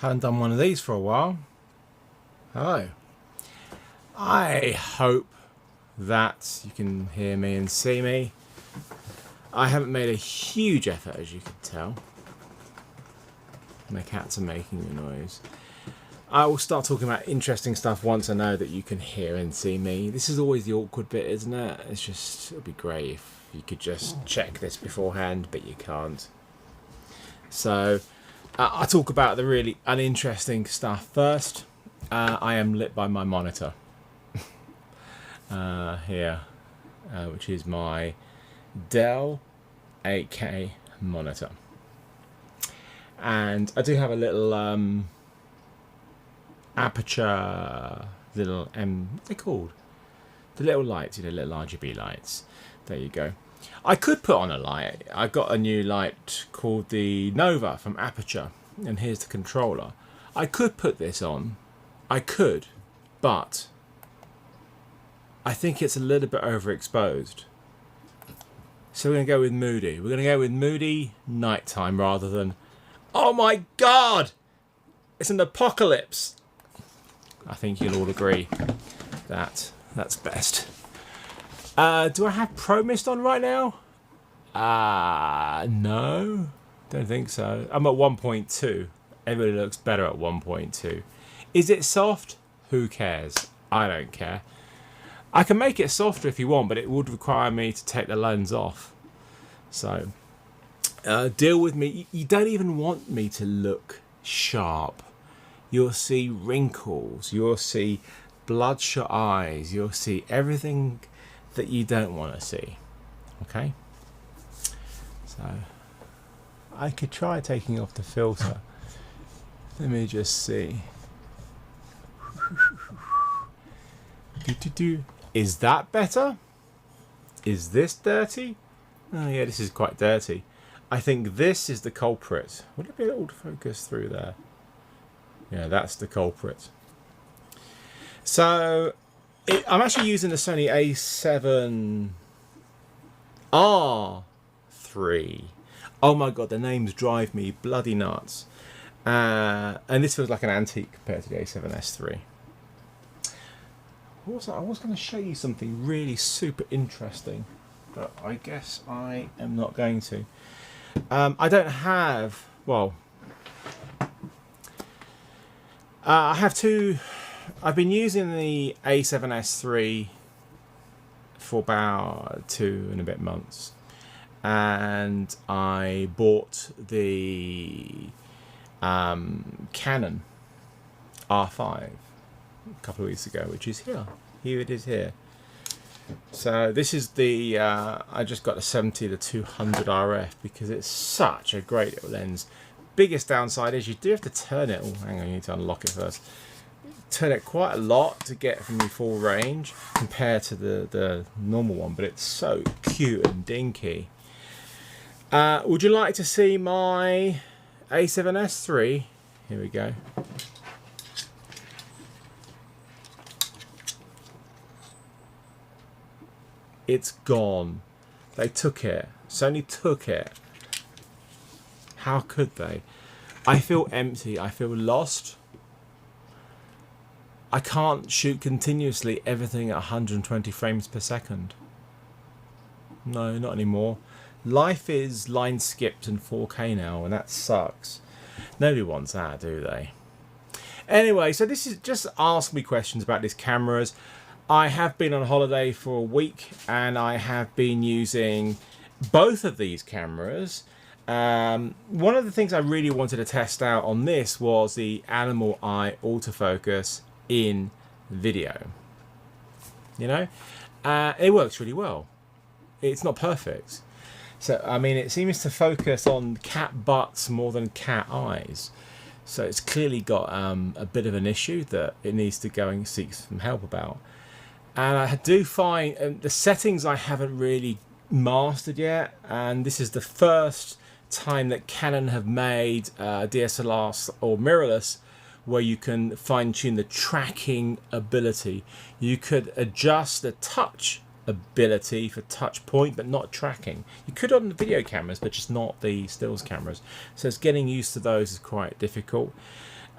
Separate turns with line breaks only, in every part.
Haven't done one of these for a while. Hello. I hope that you can hear me and see me. I haven't made a huge effort, as you can tell. My cats are making a noise. I will start talking about interesting stuff once I know that you can hear and see me. This is always the awkward bit, isn't it? It's just, it would be great if you could just check this beforehand, but you can't. So, I'll talk about the really uninteresting stuff first. I am lit by my monitor here, which is my Dell 8K monitor. And I do have a little aperture, little what's they called? The little lights, you know, little RGB lights. There you go. I could put on a light. I got a new light called the Nova from Aperture, and here's the controller. I could put this on. I could, but I think it's a little bit overexposed. So we're going to go with moody. We're going to go with moody nighttime rather than, oh my God, it's an apocalypse. I think you'll all agree that that's best. Do I have Pro Mist on right now? No, don't think so. I'm at 1.2. Everybody looks better at 1.2. Is it soft? Who cares? I don't care. I can make it softer if you want, but it would require me to take the lens off. So, deal with me. You don't even want me to look sharp. You'll see wrinkles. You'll see bloodshot eyes. You'll see everything that you don't want to see. Okay? So, I could try taking off the filter. Let me just see. Is that better? Is this dirty? Oh yeah, this is quite dirty. I think this is the culprit. Would it be able to focus through there? Yeah, that's the culprit. So, I'm actually using the Sony A7S III. Oh my God, the names drive me bloody nuts. And this feels like an antique compared to the A7S III. I was going to show you something really super interesting, but I guess I am not going to. I don't have, well, I have two. I've been using the A7S III for about 2 and a bit months, and I bought the Canon R5 a couple of weeks ago, which is here. Here it is here. So this is the I just got the 70-200 RF because it's such a great little lens. Biggest downside is you do have to turn it. Oh, hang on, you need to unlock it first. Turn it quite a lot to get from your full range compared to the normal one, but it's so cute and dinky. Would you like to see my A7S III? Here we go. It's gone. They took it. Sony took it. How could they? I feel empty. I feel lost. I can't shoot continuously everything at 120 frames per second. No, not anymore. Life is line skipped and 4K now, and that sucks. Nobody wants that, do they? Anyway, so this is just ask me questions about these cameras. I have been on holiday for a week, and I have been using both of these cameras. One of the things I really wanted to test out on this was the animal eye autofocus in video. You know, it works really well. It's not perfect. So, I mean, it seems to focus on cat butts more than cat eyes. So it's clearly got a bit of an issue that it needs to go and seek some help about. And I do find the settings I haven't really mastered yet. And this is the first time that Canon have made DSLR or mirrorless where you can fine-tune the tracking ability. You could adjust the touch ability for touch point, but not tracking. You could on the video cameras, but just not the stills cameras. So it's getting used to those is quite difficult.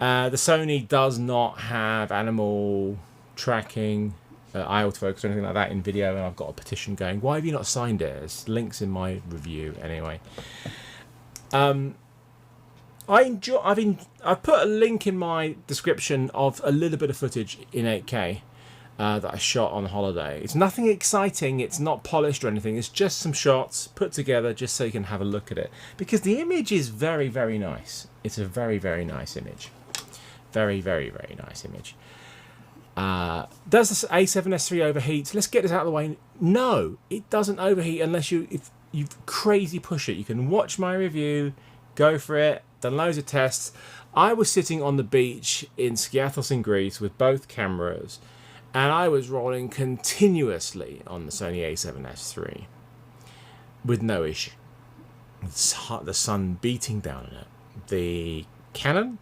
The Sony does not have animal tracking, eye autofocus or anything like that in video, and I've got a petition going. Why have you not signed it? There's links in my review anyway. I've put a link in my description of a little bit of footage in 8K that I shot on holiday. It's nothing exciting, it's not polished or anything, it's just some shots put together just so you can have a look at it. Because the image is very, very nice. It's a very, very nice image. Very, very, very nice image. Does this A7S III overheat? Let's get this out of the way. No, it doesn't overheat unless if you crazy push it. You can watch my review, go for it, done loads of tests. I was sitting on the beach in Skiathos in Greece with both cameras, and I was rolling continuously on the Sony A7S III with no issue. The sun beating down on it. The Canon,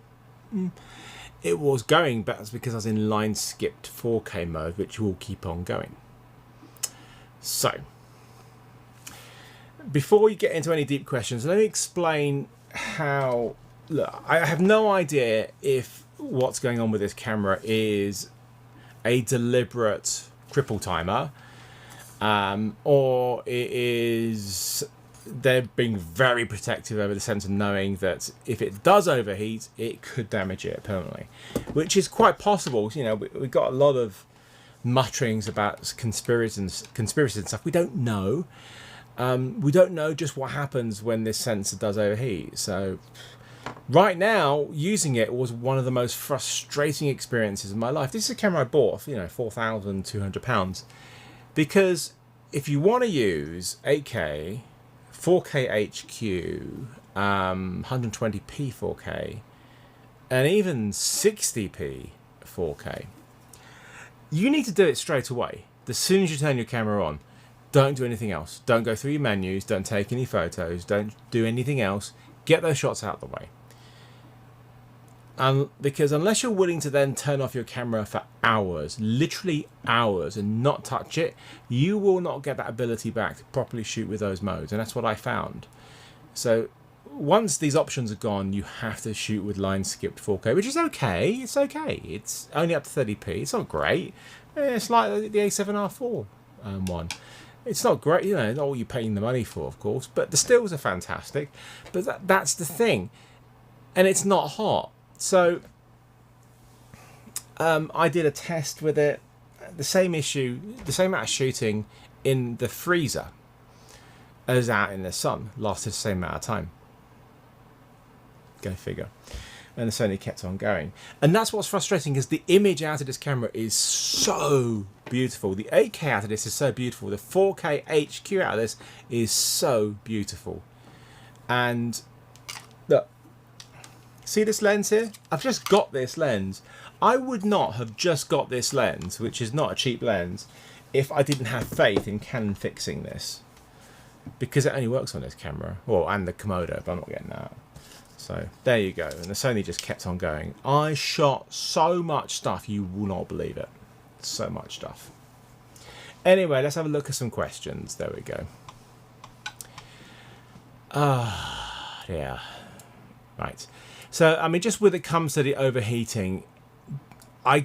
it was going, but that's because I was in line skipped 4K mode, which will keep on going. So, before you get into any deep questions, let me explain how. Look, I have no idea if what's going on with this camera is a deliberate cripple timer, or it is they're being very protective over the sensor, knowing that if it does overheat, it could damage it permanently, which is quite possible. You know, we've got a lot of mutterings about conspiracies and stuff. We don't know. We don't know just what happens when this sensor does overheat. So right now, using it was one of the most frustrating experiences of my life. This is a camera I bought for, £4,200, because if you want to use 8K, 4K HQ, 120p 4K, and even 60p 4K, you need to do it straight away. As soon as you turn your camera on, don't do anything else. Don't go through your menus, don't take any photos, don't do anything else. Get those shots out of the way. Because unless you're willing to then turn off your camera for hours, literally hours, and not touch it, you will not get that ability back to properly shoot with those modes. And that's what I found. So once these options are gone, you have to shoot with line skipped 4K, which is okay. It's okay. It's only up to 30p. It's not great. It's like the A7R IV one. It's not great, not what you're paying the money for, of course, but the stills are fantastic. But that's the thing. And it's not hot. So I did a test with it, the same issue, the same amount of shooting in the freezer as out in the sun, lasted the same amount of time. Go figure. And the Sony kept on going. And that's what's frustrating, because the image out of this camera is so beautiful. The 8K out of this is so beautiful. The 4K HQ out of this is so beautiful. And look, see this lens here? I've just got this lens. I would not have just got this lens, which is not a cheap lens, if I didn't have faith in Canon fixing this. Because it only works on this camera. Well, and the Komodo, but I'm not getting that. So there you go. And the Sony just kept on going. I shot so much stuff, you will not believe it. So much stuff. Anyway, let's have a look at some questions. There we go. Yeah. Right. So, I mean, just when it comes to the overheating, I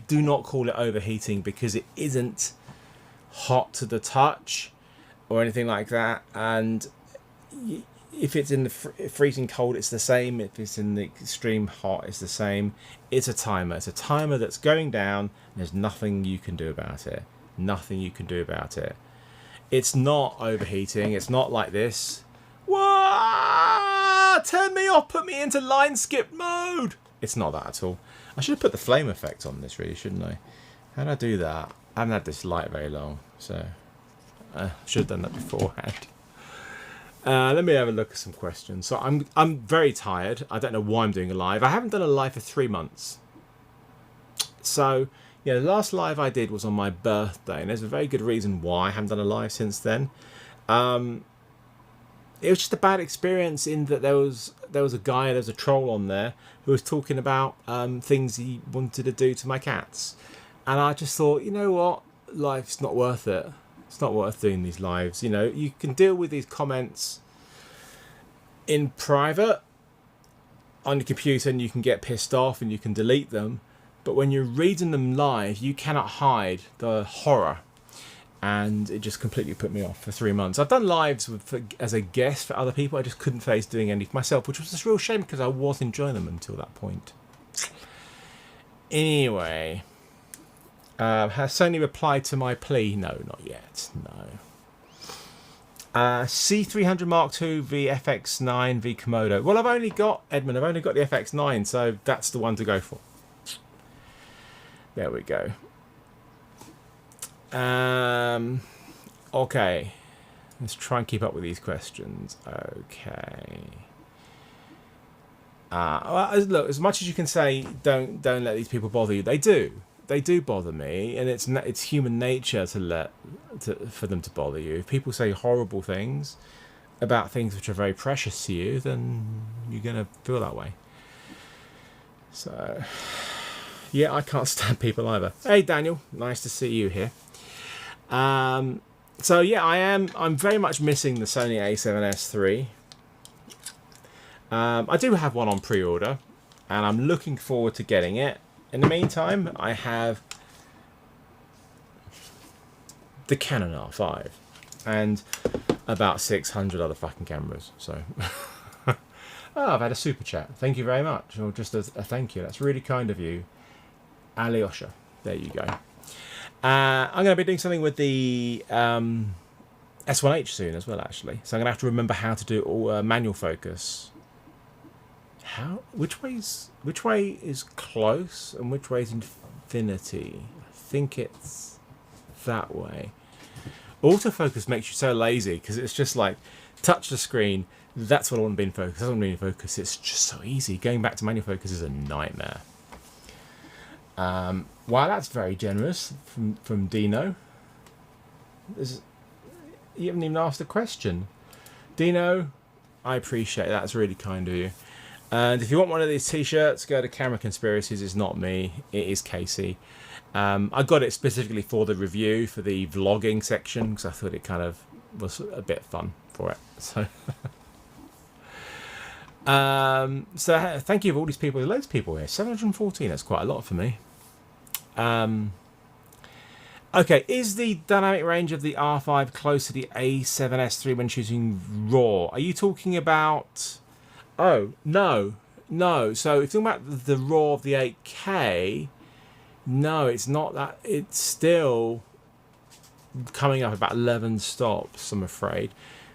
do not call it overheating, because it isn't hot to the touch or anything like that. And if it's in the freezing cold, it's the same. If it's in the extreme hot, it's the same. It's a timer. It's a timer that's going down, and there's nothing you can do about it. Nothing you can do about it. It's not overheating. It's not like this. Whoa! Turn me off. Put me into line skip mode. It's not that at all. I should have put the flame effect on this, really, shouldn't I? How did I do that? I haven't had this light very long, so I should have done that beforehand. Let me have a look at some questions. So I'm very tired. I don't know why I'm doing a live. I haven't done a live for 3 months. So yeah, the last live I did was on my birthday, and there's a very good reason why I haven't done a live since then. It was just a bad experience in that there was a troll on there who was talking about things he wanted to do to my cats, and I just thought, you know what, life's not worth it. It's not worth doing these lives. You can deal with these comments in private, on your computer and you can get pissed off and you can delete them, but when you're reading them live, you cannot hide the horror. And it just completely put me off for 3 months. I've done lives as a guest for other people. I just couldn't face doing any for myself, which was a real shame because I was enjoying them until that point. Anyway, has Sony replied to my plea? No, not yet. No. C300 Mark II v FX9 v Komodo. Well, I've only got the FX9, so that's the one to go for. There we go. Okay, let's try and keep up with these questions. Okay. Well, look, as much as you can say, don't let these people bother you. They do bother me, and it's human nature for them to bother you. If people say horrible things about things which are very precious to you, then you're gonna feel that way. So, yeah, I can't stand people either. Hey, Daniel, nice to see you here. So yeah, I'm very much missing the Sony A7S III. I do have one on pre-order, and I'm looking forward to getting it. In the meantime, I have the Canon R5 and about 600 other fucking cameras. So, oh, I've had a super chat. Thank you very much, or just a thank you. That's really kind of you, Alyosha. There you go. I'm going to be doing something with the S1H soon as well, actually. So I'm going to have to remember how to do all manual focus. Which way is close and which way is infinity? I think it's that way. Autofocus makes you so lazy because it's just like touch the screen. That's what I want to be in focus. I don't want to be in focus. It's just so easy. Going back to manual focus is a nightmare. Wow, that's very generous from Dino. You haven't even asked a question. Dino, I appreciate that. That's really kind of you. And if you want one of these t-shirts, go to Camera Conspiracies. It's not me. It is Casey. I got it specifically for the review, for the vlogging section, because I thought it kind of was a bit fun for it. So, so thank you for all these people. There's loads of people here. 714. That's quite a lot for me. Okay, is the dynamic range of the R5 close to the A7S III when shooting RAW? Are you talking about... Oh, no. So if you're talking about the RAW of the 8K, no, it's not that. It's still coming up about 11 stops, I'm afraid,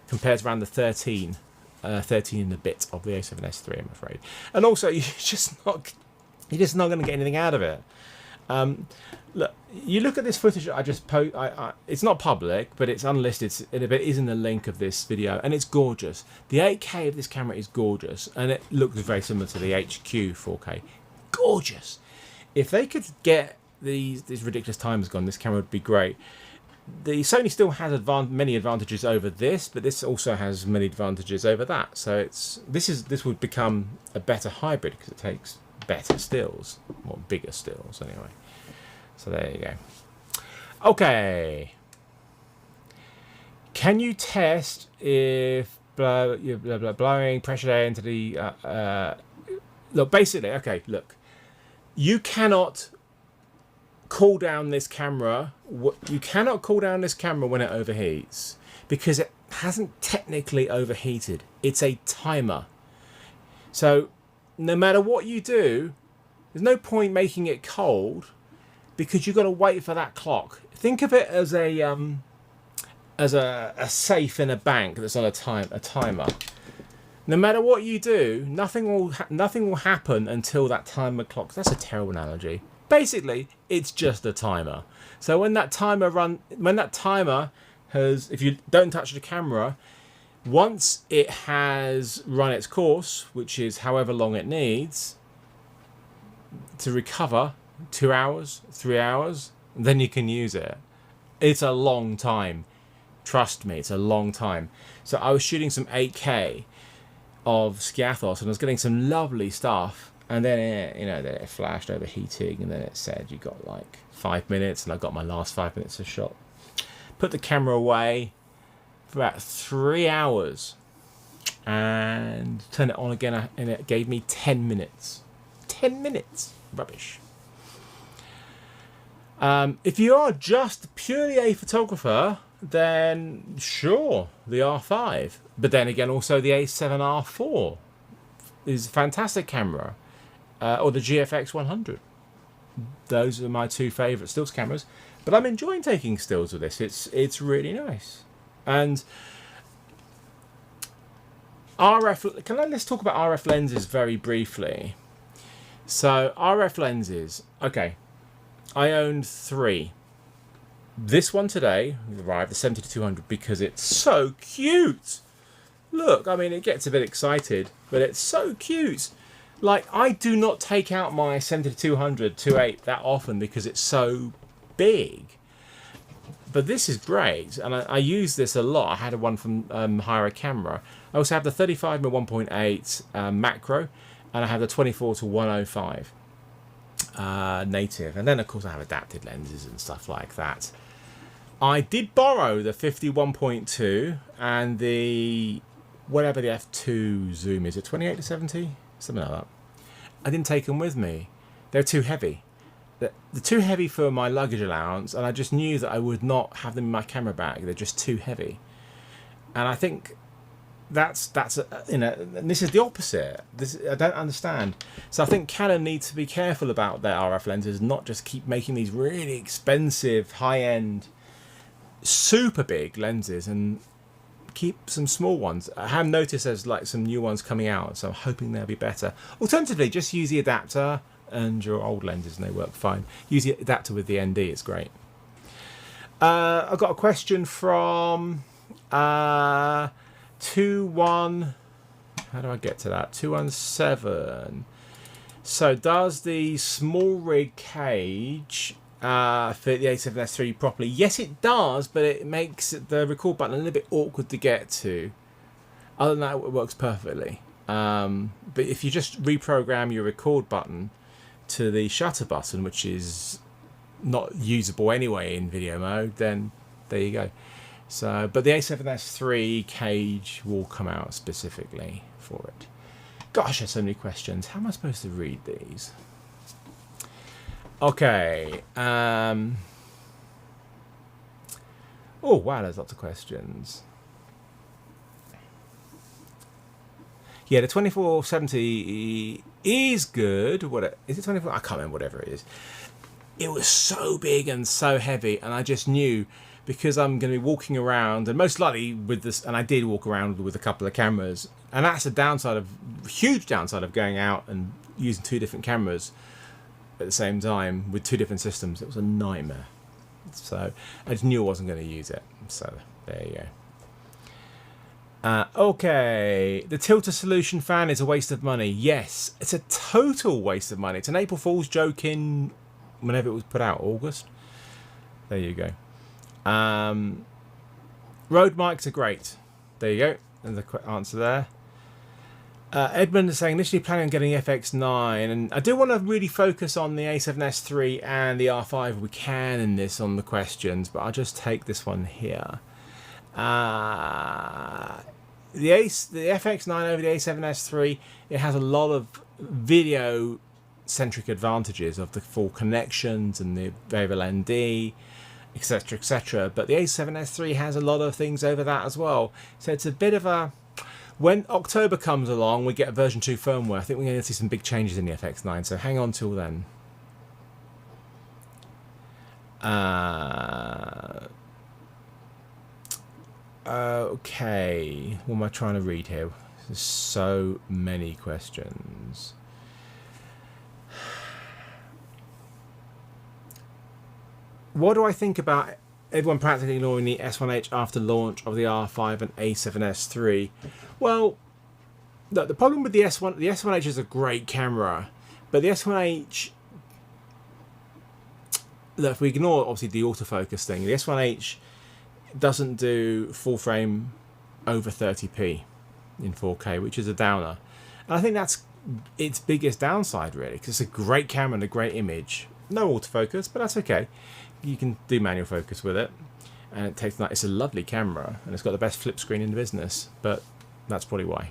compared to around the 13 and a bit of the A7S III, I'm afraid. And also, you're just not going to get anything out of it. Look, you look at this footage I just it's not public, but it's unlisted. It is in the link of this video, and it's gorgeous. The 8K of this camera is gorgeous, and it looks very similar to the HQ 4K. Gorgeous. If they could get these ridiculous timers gone, this camera would be great. The Sony still has many advantages over this, but this also has many advantages over that. So this would become a better hybrid because it takes better stills, or bigger stills anyway. So there you go. Okay. Can you test if blowing pressure air into the look, basically, okay, look. You cannot cool down this camera. You cannot cool down this camera when it overheats because it hasn't technically overheated. It's a timer. So no matter what you do, there's no point making it cold because you've got to wait for that clock. Think of it as a safe in a bank that's on a timer. No matter what you do, nothing will happen until that timer clocks. That's a terrible analogy. Basically, it's just a timer. So when that timer has, if you don't touch the camera, once it has run its course, which is however long it needs to recover, 2 hours, 3 hours, then you can use it. It's a long time. Trust me, it's a long time. So I was shooting some 8K of Skiathos, and I was getting some lovely stuff, and then it flashed overheating, and then it said you got like 5 minutes, and I got my last 5 minutes of shot. Put the camera away for about 3 hours. and turn it on again, and it gave me 10 minutes. 10 minutes. Rubbish. If you are just purely a photographer, then sure, the R5. But then again, also the A7R IV is a fantastic camera, or the GFX 100. Those are my two favourite stills cameras. But I'm enjoying taking stills with this. It's really nice. And RF. Let's talk about RF lenses very briefly. So RF lenses. Okay. I owned 3. This one today arrived, the 70-200, because it's so cute. Look, I mean, it gets a bit excited, but it's so cute. Like, I do not take out my 70-200 2.8 that often because it's so big. But this is great, and I use this a lot. I had one from Hire a Camera. I also have the 35mm 1.8 macro, and I have the 24-105. Native, and then of course I have adapted lenses and stuff like that. I did borrow the 51.2 and the whatever the f2 zoom is, it 28-70, something like that. I didn't take them with me. They're too heavy. They're too heavy for my luggage allowance, and I just knew that I would not have them in my camera bag. They're just too heavy, and I think that's you know, and this is the opposite. This I don't understand. So I think Canon needs to be careful about their RF lenses, not just keep making these really expensive, high-end, super big lenses, and keep some small ones. I have noticed there's like some new ones coming out, so I'm hoping they'll be better. Alternatively, just use the adapter and your old lenses, and they work fine. Use the adapter with the ND; it's great. I've got a question from 21, how do I get to that? 217. So does the small rig cage fit the A7S III properly? Yes, it does, but it makes the record button a little bit awkward to get to. Other than that, it works perfectly. But if you just reprogram your record button to the shutter button, which is not usable anyway in video mode, then there you go. So, but the A7S III cage will come out specifically for it. Gosh, there's so many questions. How am I supposed to read these? Okay. Oh, wow, there's lots of questions. Yeah, the 2470 is good. What is it? 24? I can't remember. Whatever it is. It was so big and so heavy, and I just knew, because I'm going to be walking around, and most likely with this, and I did walk around with a couple of cameras, and that's a huge downside of going out and using 2 different cameras at the same time with 2 different systems. It was a nightmare. So I just knew I wasn't going to use it. So there you go. Okay, the tilter solution fan is a waste of money. Yes, it's a total waste of money. It's an April Fool's joke in whenever it was put out, August. There you go. Rode mics are great. There you go. And the answer there. Edmund is saying, initially planning on getting FX9, and I do want to really focus on the A7S III and the R5 if we can in this on the questions, but I'll just take this one here. The FX9 over the A7S III, it has a lot of video centric advantages of the full connections and the variable ND, etc, etc, but the A7S III has a lot of things over that as well. So it's a bit of a, when October comes along, we get a version 2 firmware. I think we're going to see some big changes in the FX9, so hang on till then. Okay, what am I trying to read here? There's so many questions. What do I think about everyone practically ignoring the S1H after launch of the R5 and A7S III? Well, look, the problem with the S1H is a great camera, but the S1H, look, if we ignore obviously the autofocus thing, the S1H doesn't do full frame over 30p in 4K, which is a downer. And I think that's its biggest downside, really, because it's a great camera and a great image. No autofocus, but that's okay. You can do manual focus with it, and it's a lovely camera, and it's got the best flip screen in the business, but that's probably why.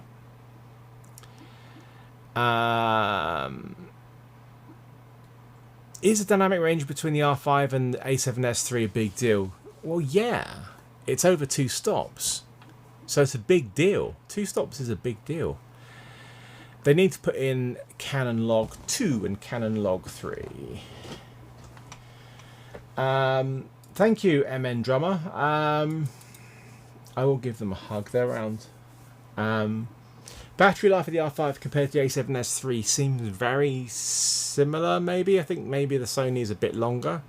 Is the dynamic range between the R5 and the A7S III a big deal? Well, yeah. It's over 2 stops. So it's a big deal. 2 stops is a big deal. They need to put in Canon log 2 and Canon log 3. Thank you, MN Drummer. I will give them a hug. They're around. Battery life of the R5 compared to the A7S III seems very similar, maybe. I think maybe the Sony is a bit longer.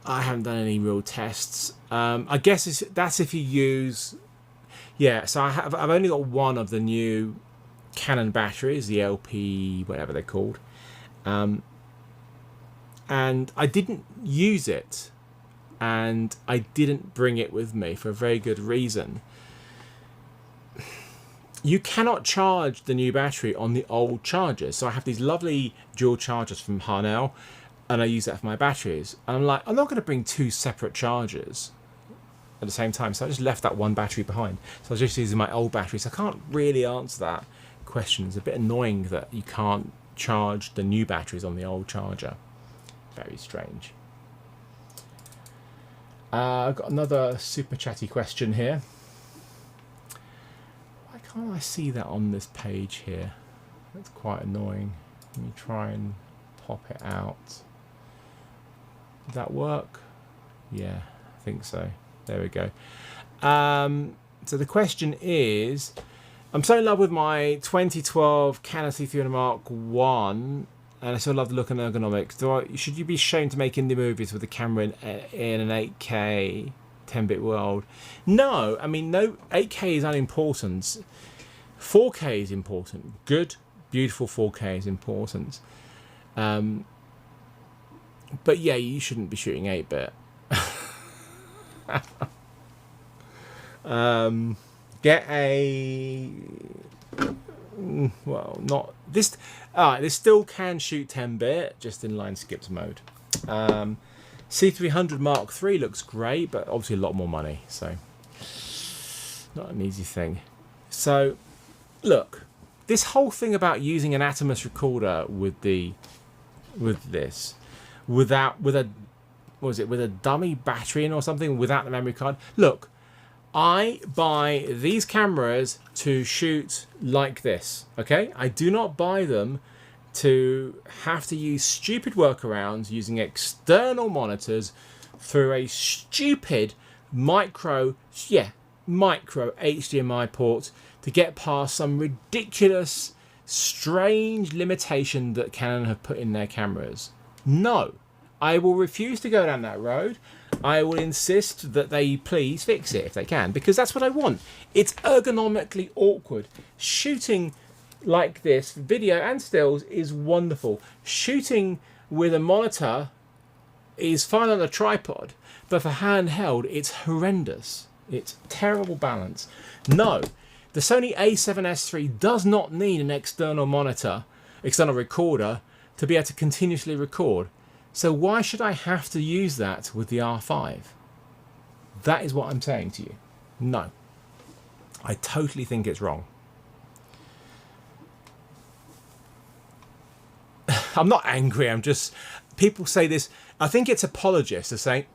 I haven't done any real tests. I guess that's if you use... Yeah, so I've only got one of the new Canon batteries, the LP, whatever they're called. And I didn't use it. And I didn't bring it with me for a very good reason. You cannot charge the new battery on the old chargers. So I have these lovely dual chargers from Harnell, and I use that for my batteries. And I'm like, I'm not going to bring 2 separate chargers at the same time. So I just left that one battery behind. So I was just using my old batteries. I can't really answer that question. It's a bit annoying that you can't charge the new batteries on the old charger. Very strange. I've got another super chatty question here. Why can't I see that on this page here? That's quite annoying. Let me try and pop it out. Did that work? Yeah, I think so. There we go. So the question is, I'm so in love with my 2012 Canon C300 Mark I, and I still love the look and ergonomics. Should you be ashamed to make indie movies with the camera in an 8K 10-bit world? No, I mean, no, 8K is unimportant. 4K is important. Good, beautiful 4K is important. But yeah, you shouldn't be shooting 8-bit. Get a... Well, not... This still can shoot 10-bit, just in line skipped mode. C300 Mark III looks great, but obviously a lot more money, so not an easy thing. So, look, this whole thing about using an Atomos recorder with a dummy battery in or something without the memory card. Look, I buy these cameras to shoot like this, okay? I do not buy them to have to use stupid workarounds using external monitors through a stupid micro HDMI port to get past some ridiculous, strange limitation that Canon have put in their cameras. No, I will refuse to go down that road. I will insist that they please fix it if they can, because that's what I want. It's ergonomically awkward. Shooting like this, video and stills, is wonderful. Shooting with a monitor is fine on a tripod, but for handheld, it's horrendous. It's terrible balance. No, the Sony A7S III does not need an external monitor, external recorder, to be able to continuously record. So why should I have to use that with the R5? That is what I'm saying to you. No. I totally think it's wrong. I'm not angry, I'm just... People say this... I think it's apologists are saying,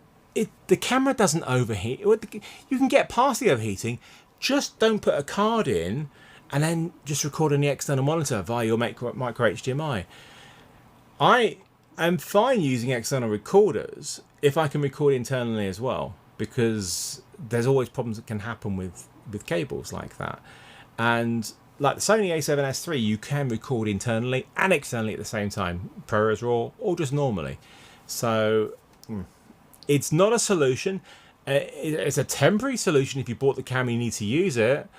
the camera doesn't overheat. You can get past the overheating. Just don't put a card in and then just record on the external monitor via your micro HDMI. I'm fine using external recorders if I can record internally as well, because there's always problems that can happen with cables like that. And like the Sony A7S III, you can record internally and externally at the same time, ProRes RAW or just normally. So it's not a solution. It's a temporary solution. If you bought the camera, you need to use it,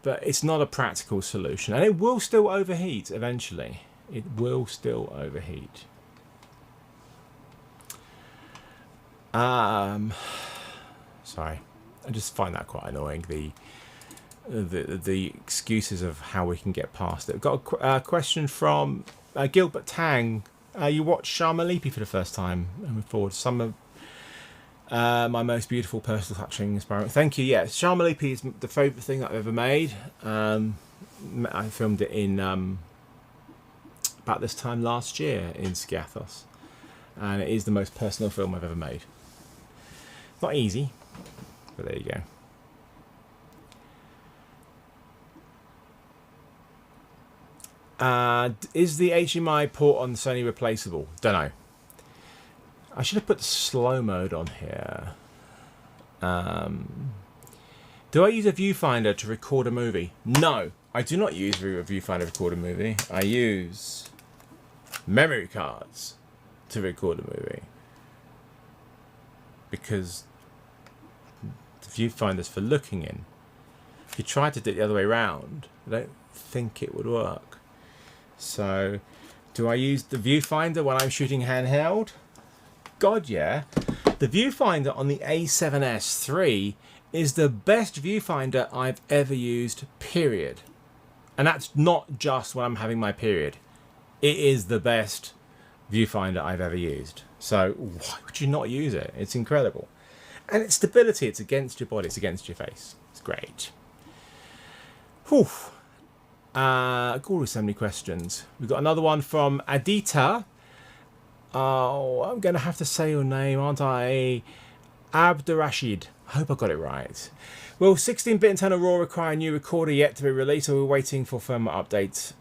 but it's not a practical solution. And it will still overheat eventually. It will still overheat. Sorry, I just find that quite annoying. The excuses of how we can get past it. I've got a question from Gilbert Tang. You watched Sharma Leapy for the first time. Moving forward, some of my most beautiful personal touching inspiring. Thank you. Yeah, Sharma Leapy is the favourite thing that I've ever made. I filmed it in about this time last year in Skiathos, and it is the most personal film I've ever made. Not easy, but there you go. Is the HDMI port on Sony replaceable? Don't know. I should have put the slow mode on here. Do I use a viewfinder to record a movie? No, I do not use a viewfinder to record a movie. I use memory cards to record a movie. Because the viewfinder's for looking in. If you tried to do it the other way around, I don't think it would work. So, do I use the viewfinder when I'm shooting handheld? God, yeah. The viewfinder on the A7S III is the best viewfinder I've ever used, period. And that's not just when I'm having my period. It is the best viewfinder I've ever used. So why would you not use it? It's incredible. And its stability, it's against your body, it's against your face. It's great. Whew. So many questions. We've got another one from Adita. Oh, I'm going to have to say your name, aren't I? Abdurrashid. I hope I got it right. Will 16-bit internal RAW require a new recorder yet to be released, or are we waiting for firmware updates?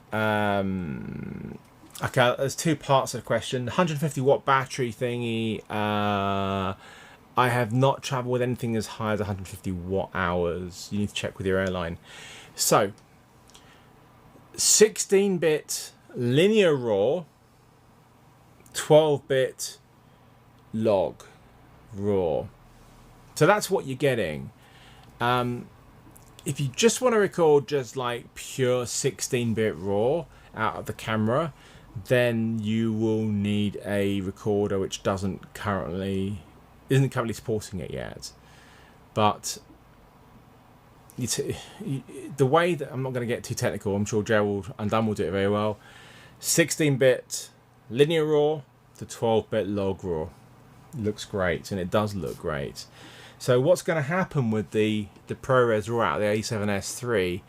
Okay, there's two parts of the question. 150 watt battery thingy. I have not travelled with anything as high as 150 watt hours. You need to check with your airline. So, 16-bit linear RAW, 12-bit log RAW. So that's what you're getting. If you just want to record just like pure 16-bit RAW out of the camera, then you will need a recorder which isn't currently supporting it yet. But the way that, I'm not going to get too technical, I'm sure Gerald and Dan will do it very well. 16-bit linear RAW to 12-bit log RAW. Looks great, and it does look great. So what's going to happen with the ProRes RAW out, the A7S III,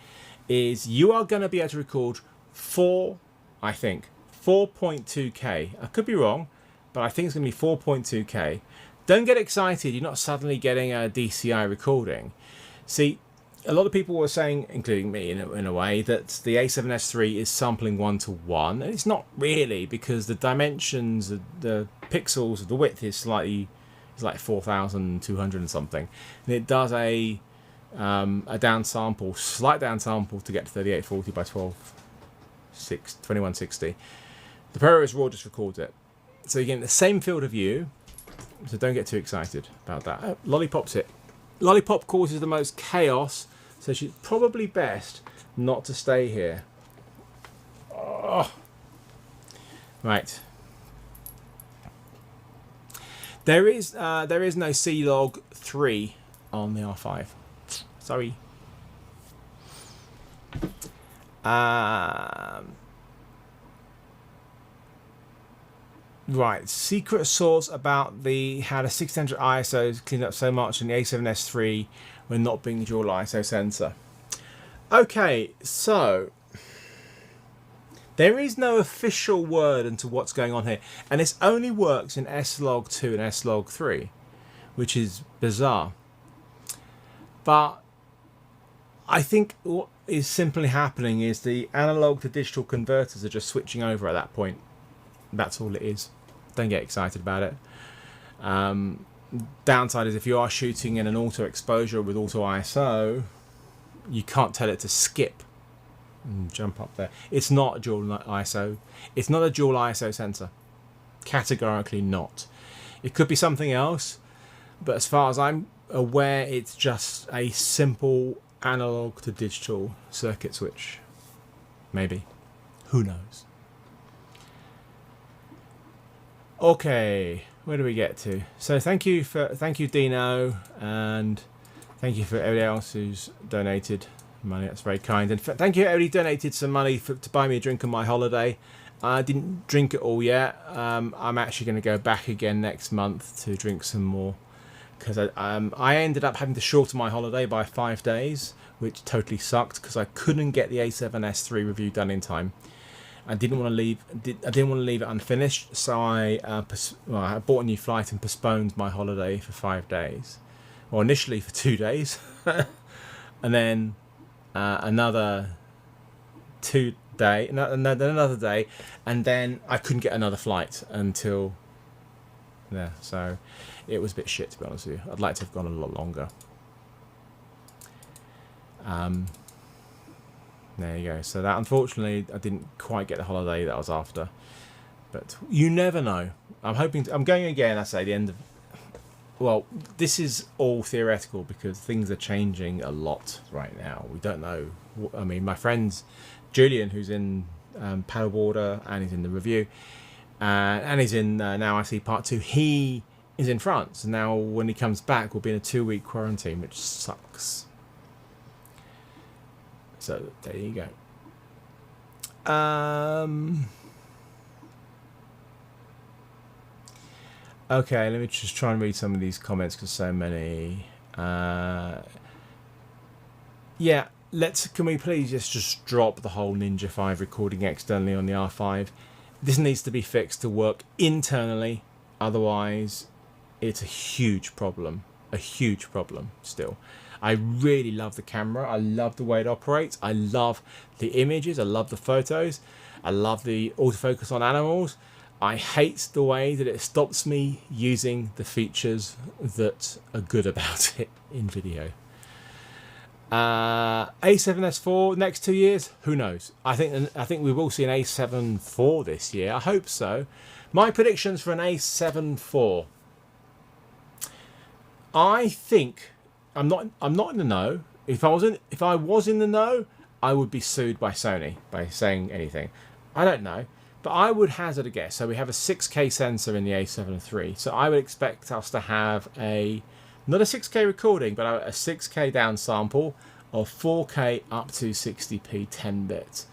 is you are going to be able to record 4.2K. I could be wrong, but I think it's going to be 4.2K. Don't get excited, you're not suddenly getting a DCI recording. See, a lot of people were saying, including me in a way, that the A7S III is sampling 1:1, and it's not really, because the dimensions, the pixels, the width is like 4,200 and something, and it does a downsample, slight downsample to get to 3840 by 2160. The ProRes RAW just records it, so you're getting the same field of view. So don't get too excited about that. Oh, Lollipop's hit. Lollipop causes the most chaos, so she's probably best not to stay here. Oh. Right. There is no C-Log 3 on the R5. Sorry. Right, secret source about how the 600 ISOs cleaned up so much in the A7S III when not being dual ISO sensor. Okay, so there is no official word into what's going on here, and this only works in S-Log 2 and S-Log 3, which is bizarre. But I think what is simply happening is the analog to digital converters are just switching over at that point. That's all it is. Don't get excited about it. Downside is if you are shooting in an auto exposure with auto ISO, you can't tell it to skip and jump up there. It's not a dual ISO. It's not a dual ISO sensor. Categorically not. It could be something else, but as far as I'm aware, it's just a simple analog to digital circuit switch. Maybe. Who knows? Okay, where do we get to? So thank you Dino, and thank you for everybody else who's donated money. That's very kind. And thank you everybody who donated some money to buy me a drink on my holiday. I didn't drink it all yet. I'm actually going to go back again next month to drink some more, because I ended up having to shorten my holiday by 5 days, which totally sucked because I couldn't get the A7S III review done in time. I didn't want to leave it unfinished, so I bought a new flight and postponed my holiday for 5 days. Well, initially for 2 days, and then another 2 day, another day, and then I couldn't get another flight until there. So it was a bit shit, to be honest with you. I'd like to have gone a lot longer. There you go. So that, unfortunately, I didn't quite get the holiday that I was after. But you never know. I'm going again, I say, the end of... Well, this is all theoretical because things are changing a lot right now. We don't know. I mean, my friend Julian, who's in Paddleboarder and he's in the review, and he's in Now I See Part 2, he is in France. Now, when he comes back, we'll be in a 2-week quarantine, which sucks. So there you go. Okay, let me just try and read some of these comments because so many. Yeah, can we please just drop the whole Ninja 5 recording externally on the R5? This needs to be fixed to work internally. Otherwise, it's a huge problem. A huge problem still. I really love the camera. I love the way it operates. I love the images. I love the photos. I love the autofocus on animals. I hate the way that it stops me using the features that are good about it in video. A7S III next 2 years, who knows? I think we will see an A7 IV this year. I hope so. My predictions for an A7 IV. I think I'm not in the know. If I was in the know, I would be sued by Sony by saying anything. I don't know, but I would hazard a guess. So we have a 6K sensor in the A7 III. So I would expect us to have not a 6K recording, but a 6K downsample of 4K up to 60p 10-bit.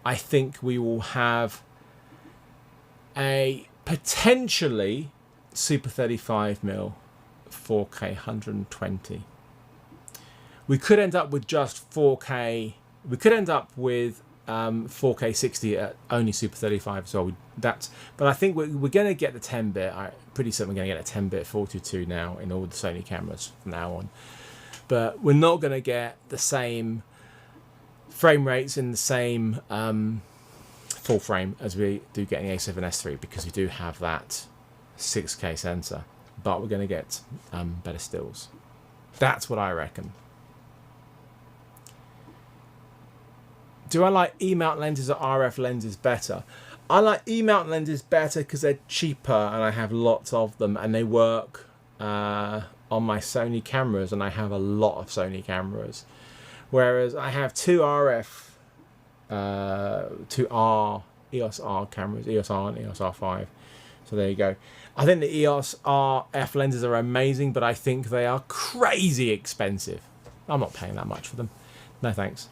I think we will have a potentially Super 35mm 4K 120. We could end up with just 4K. We could end up with 4K 60 at only Super 35. So but I think we're going to get the 10-bit. Pretty certain we're going to get a 10-bit 422 now in all the Sony cameras from now on. But we're not going to get the same frame rates in the same full frame as we do get in the A7S III because we do have that 6K sensor. But we're going to get better stills. That's what I reckon. Do I like E-mount lenses or RF lenses better? I like E-mount lenses better because they're cheaper and I have lots of them and they work on my Sony cameras, and I have a lot of Sony cameras. Whereas I have two RF, EOS R cameras, EOS R and EOS R5. So there you go. I think the EOS RF lenses are amazing, but I think they are crazy expensive. I'm not paying that much for them. No thanks.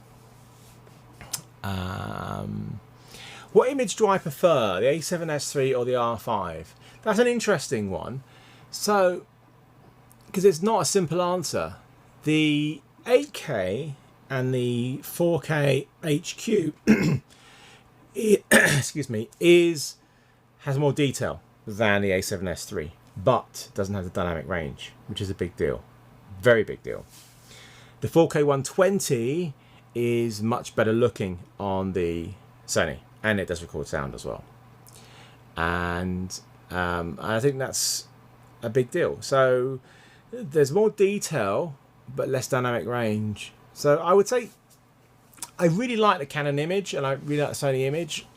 What image do I prefer, the A7S III or the R5? That's an interesting one. So, because it's not a simple answer. The 8K and the 4K HQ, excuse me, has more detail than the A7S III, but doesn't have the dynamic range, which is a big deal, very big deal. The 4K 120 is much better looking on the Sony, and it does record sound as well. And I think that's a big deal. So there's more detail, but less dynamic range. So I would say I really like the Canon image, and I really like the Sony image,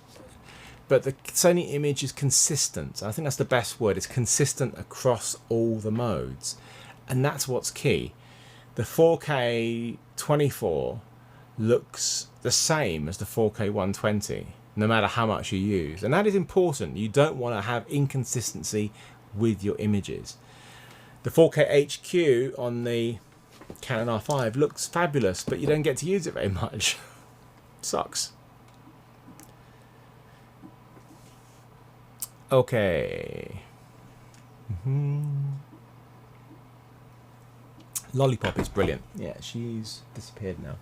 but the Sony image is consistent. I think that's the best word. It's consistent across all the modes, and that's what's key. The 4K 24 looks the same as the 4K 120, no matter how much you use, and that is important. You don't want to have inconsistency with your images. The 4K HQ on the Canon R5 looks fabulous, but you don't get to use it very much. Sucks. Okay. Lollipop is brilliant. Yeah, she's disappeared now.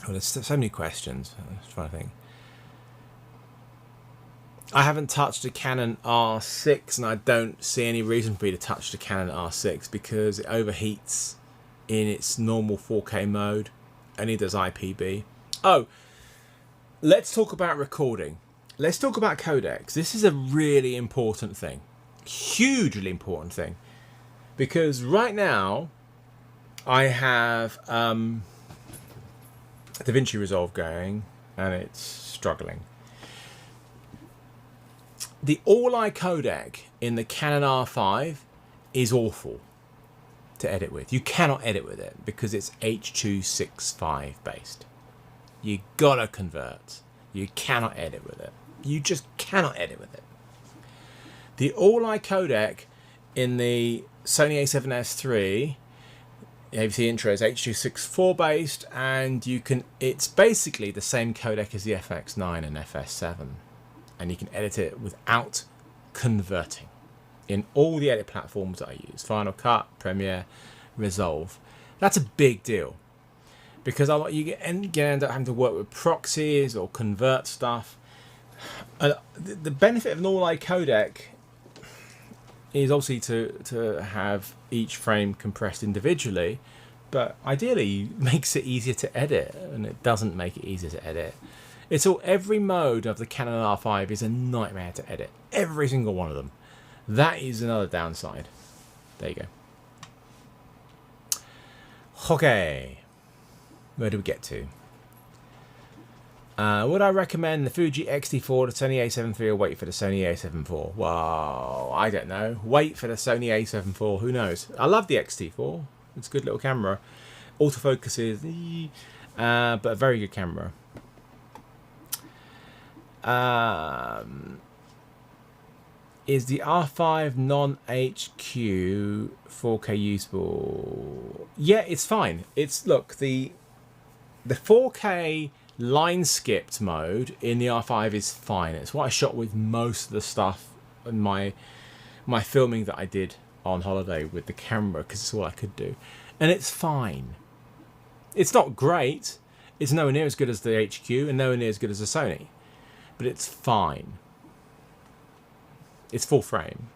Oh, there's so many questions. I was trying to think. I haven't touched a Canon R6, and I don't see any reason for me to touch the Canon R6 because it overheats in its normal 4K mode, and it does IPB. Oh, let's talk about recording. Let's talk about codecs. This is a really important thing, hugely important thing, because right now I have DaVinci Resolve going, and it's struggling. The All-I codec in the Canon R5 is awful to edit with. You cannot edit with it because it's H.265 based. You gotta convert. You cannot edit with it. You just cannot edit with it. The All-I codec in the Sony A7S III, the intro is H.264 based, and you can. It's basically the same codec as the FX9 and FS7. And you can edit it without converting in all the edit platforms that I use: Final Cut, Premiere, Resolve. That's a big deal because you end up having to work with proxies or convert stuff. The benefit of an All-I codec is obviously to have each frame compressed individually, but ideally it makes it easier to edit, and it doesn't make it easier to edit. Every mode of the Canon R5 is a nightmare to edit. Every single one of them. That is another downside. There you go. Okay. Where do we get to? Would I recommend the Fuji X-T4, the Sony A7 III, or wait for the Sony A7 IV? Well, I don't know. Wait for the Sony A7 IV. Who knows? I love the X-T4. It's a good little camera. Autofocus is... but a very good camera. Is the R5 non-HQ 4K usable? Yeah, it's fine. Look, the 4K line skipped mode in the R5 is fine. It's what I shot with most of the stuff in my filming that I did on holiday with the camera, because it's all I could do, and it's fine. It's not great. It's nowhere near as good as the HQ and nowhere near as good as the Sony. But it's fine. It's full frame.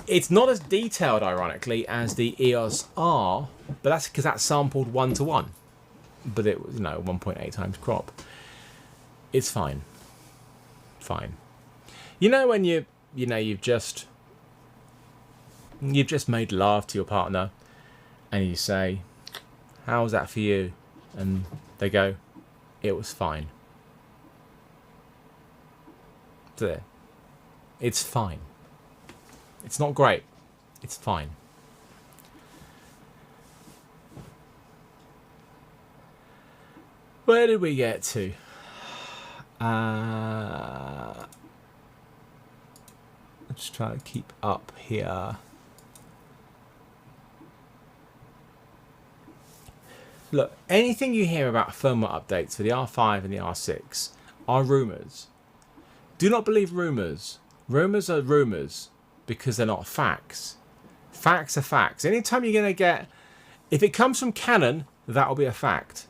It's not as detailed, ironically, as the EOS R, but that's because that's sampled 1:1. But it was 1.8 times crop. It's fine. Fine. You know when you've just made love to your partner, and you say, "How was that for you?" And they go, "It was fine." There. It's fine. It's not great. It's fine. Where did we get to? I'm just trying to keep up here. Look, anything you hear about firmware updates for the R5 and the R6 are rumours. Do not believe rumours. Rumours are rumours because they're not facts. Facts are facts. Anytime you're going to get... If it comes from Canon, that'll be a fact.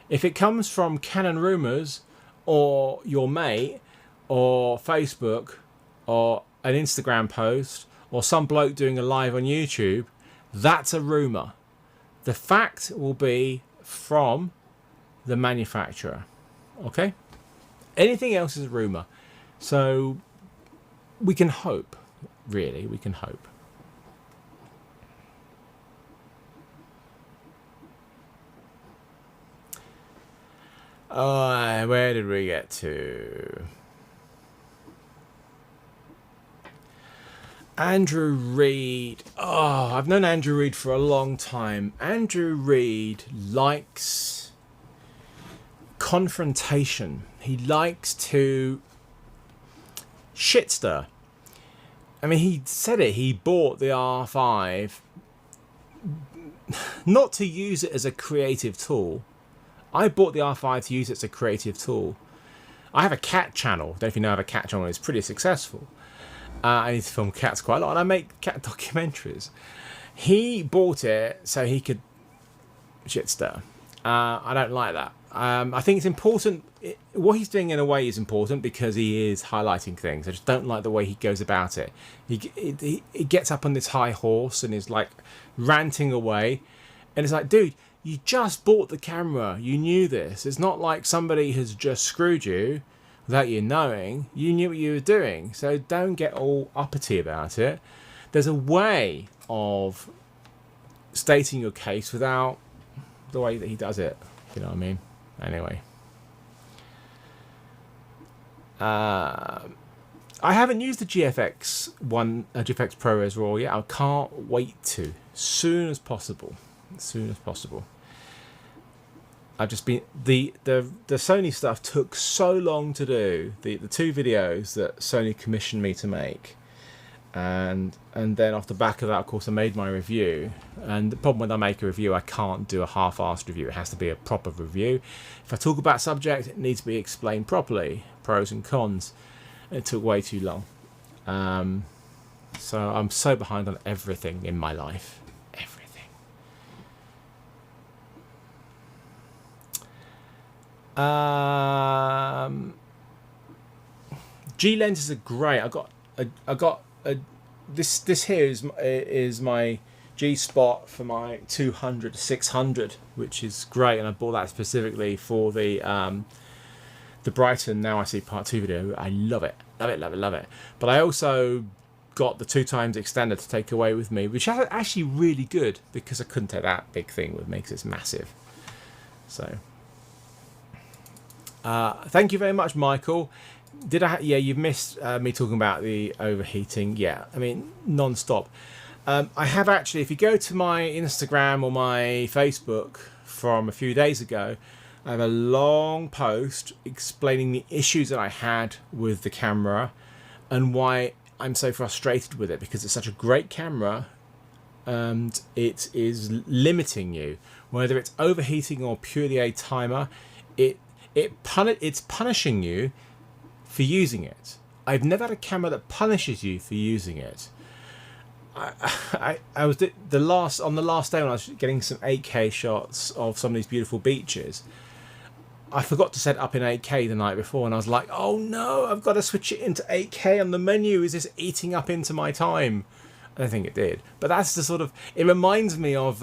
If it comes from Canon rumours, or your mate, or Facebook, or an Instagram post, or some bloke doing a live on YouTube, that's a rumour. The fact will be from the manufacturer. Okay? Anything else is a rumour. So we can hope, really, we can hope. Where did we get to? Andrew Reid. Oh, I've known Andrew Reid for a long time. Andrew Reid likes confrontation. He likes to shit stir. I mean, he said it. He bought the R5 not to use it as a creative tool. I bought the R5 to use it as a creative tool. I have a cat channel. Don't know if you know I have a cat channel. It's pretty successful. I need to film cats quite a lot, and I make cat documentaries. He bought it so he could shit stir. I don't like that. I think it's important what he's doing in a way is important because he is highlighting things. I just don't like the way he goes about it. He gets up on this high horse and is like ranting away, and it's like, dude, you just bought the camera. You knew this. It's not like somebody has just screwed you without you knowing. You knew what you were doing, so don't get all uppity about it. There's a way of stating your case without the way that he does it. You know what I mean? Anyway. I haven't used the GFX ProRes RAW yet. I can't wait to. Soon as possible. As soon as possible. I've just been the Sony stuff took so long to do. The 2 videos that Sony commissioned me to make, and then off the back of that, of course, I made my review. And the problem when I make a review, I can't do a half-assed review. It has to be a proper review. If I talk about subject, it needs to be explained properly, pros and cons. It took way too long. So I'm so behind on everything in my life. G lenses are great. I got this here is my G spot for my 200 to 600, which is great, and I bought that specifically for the Brighton Now I See Part 2 video. I love it, love it, love it, love it. But I also got the 2x extender to take away with me, which is actually really good because I couldn't take that big thing with me because it's massive. So. Thank you very much, Michael. Yeah, you've missed me talking about the overheating. Yeah, I mean, non-stop. I have actually, if you go to my Instagram or my Facebook from a few days ago, I have a long post explaining the issues that I had with the camera and why I'm so frustrated with it, because it's such a great camera and it is limiting you. Whether it's overheating or purely a timer, it's punishing you for using it. I've never had a camera that punishes you for using it. I was on the last day when I was getting some 8K shots of some of these beautiful beaches. I forgot to set it up in 8K the night before, and I was like, oh no, I've got to switch it into 8K on the menu. Is this eating up into my time? I don't think it did, but that's the sort of, it reminds me of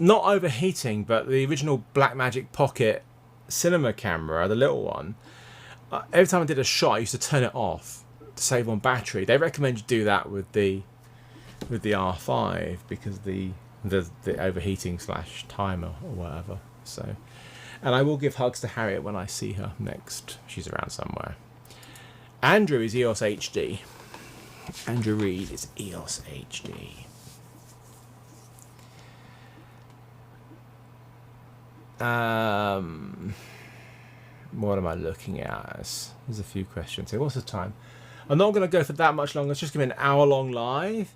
not overheating, but the original Blackmagic Pocket cinema camera, the little one. Every time I did a shot, I used to turn it off to save on battery. They recommend you do that with the R5 because the overheating / timer or whatever. So, and I will give hugs to Harriet when I see her next. She's around somewhere. Andrew is EOS HD. Andrew Reed is EOS HD. What am I looking at? There's a few questions here. What's the time? I'm not going to go for that much longer. It's just going to be an hour-long live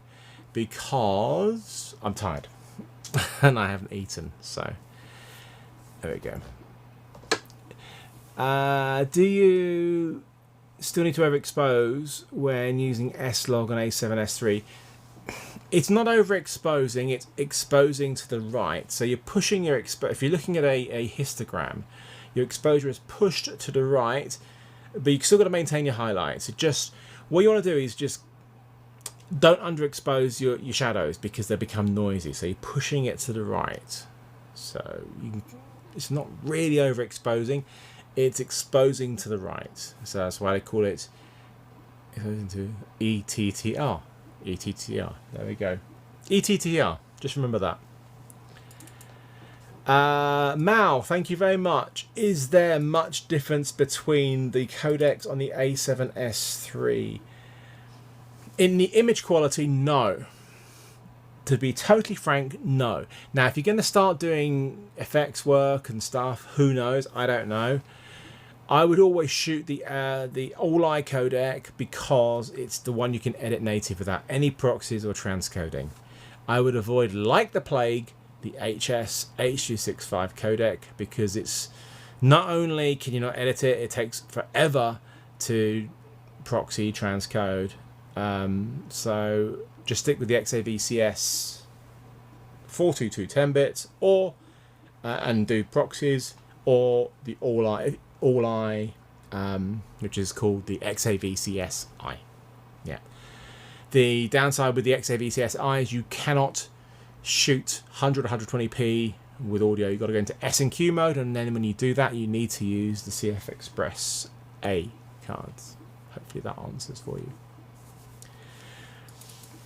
because I'm tired and I haven't eaten. So there we go. Do you still need to overexpose when using S-Log on A7S III? It's not overexposing, it's exposing to the right. So you're pushing your if you're looking at a histogram, your exposure is pushed to the right, but you've still got to maintain your highlights. So just what you want to do is just don't underexpose your shadows because they become noisy. So you're pushing it to the right. So it's not really overexposing, it's exposing to the right. So that's why they call it ETTR. ETTR. There we go. ETTR. Just remember that. Mal, thank you very much. Is there much difference between the codecs on the A7S III? In the image quality, no. To be totally frank, no. Now, if you're going to start doing effects work and stuff, who knows? I don't know. I would always shoot the all-eye codec because it's the one you can edit native without any proxies or transcoding. I would avoid, like the plague, the HS H.265 codec because it's not only can you not edit it, it takes forever to proxy transcode. So just stick with the XAVCS 422 10 bits or and do proxies. or the all-eye, which is called the XAVCS-I. Yeah. The downside with the XAVCS-I is you cannot shoot 100 120p with audio. You've got to go into S&Q mode, and then when you do that, you need to use the CF Express A cards. Hopefully that answers for you.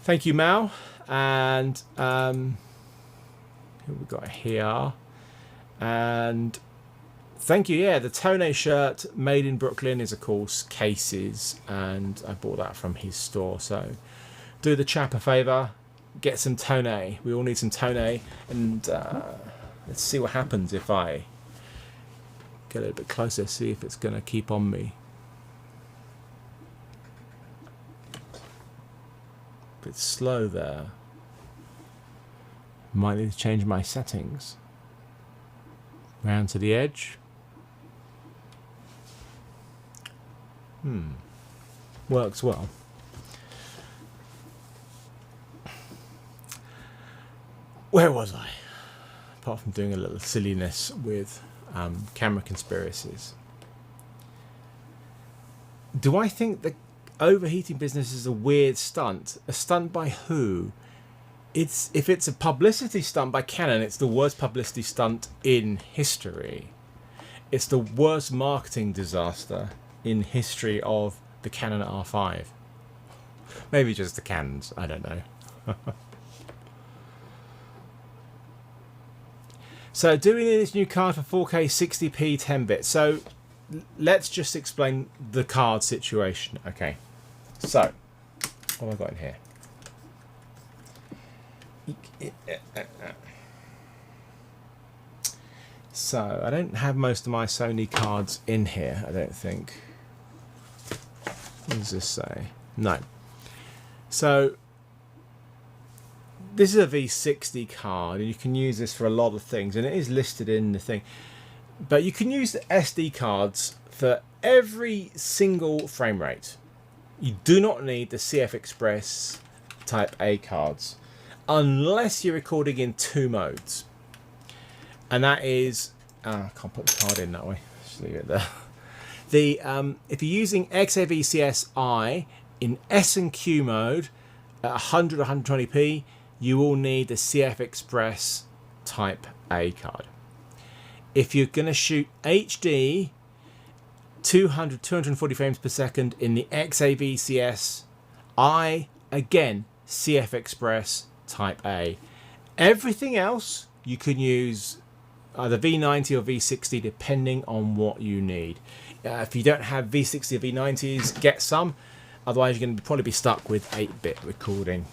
Thank you, Mal. And who we got here? And thank you. Yeah, the Tone shirt made in Brooklyn is, of course, Cases, and I bought that from his store. So do the chap a favour, get some Tone. We all need some Tone, and let's see what happens if I get a little bit closer, see if it's going to keep on me. A bit slow there. Might need to change my settings. Round to the edge. Works well. Where was I? Apart from doing a little silliness with camera conspiracies. Do I think the overheating business is a weird stunt? A stunt by who? If it's a publicity stunt by Canon, it's the worst publicity stunt in history. It's the worst marketing disaster in history of the Canon R5. Maybe just the Canons, I don't know. So doing this new card for 4K 60p 10-bit. So let's just explain the card situation. Okay, so what have I got in here? So I don't have most of my Sony cards in here, I don't think. What does this say? No. So this is a V60 card, and you can use this for a lot of things, and it is listed in the thing. But you can use the SD cards for every single frame rate. You do not need the CF Express Type A cards, unless you're recording in 2 modes. And that is, I can't put the card in that way, just leave it there. If you're using XAVCS-I in S&Q mode at 100 120p, you will need the CF Express Type A card. If you're going to shoot HD 200 240 frames per second in the XAVCS-I, again, CF Express Type A. Everything else you can use either V90 or V60 depending on what you need. If you don't have V60 or V90s, get some. Otherwise you're going to probably be stuck with 8-bit recording.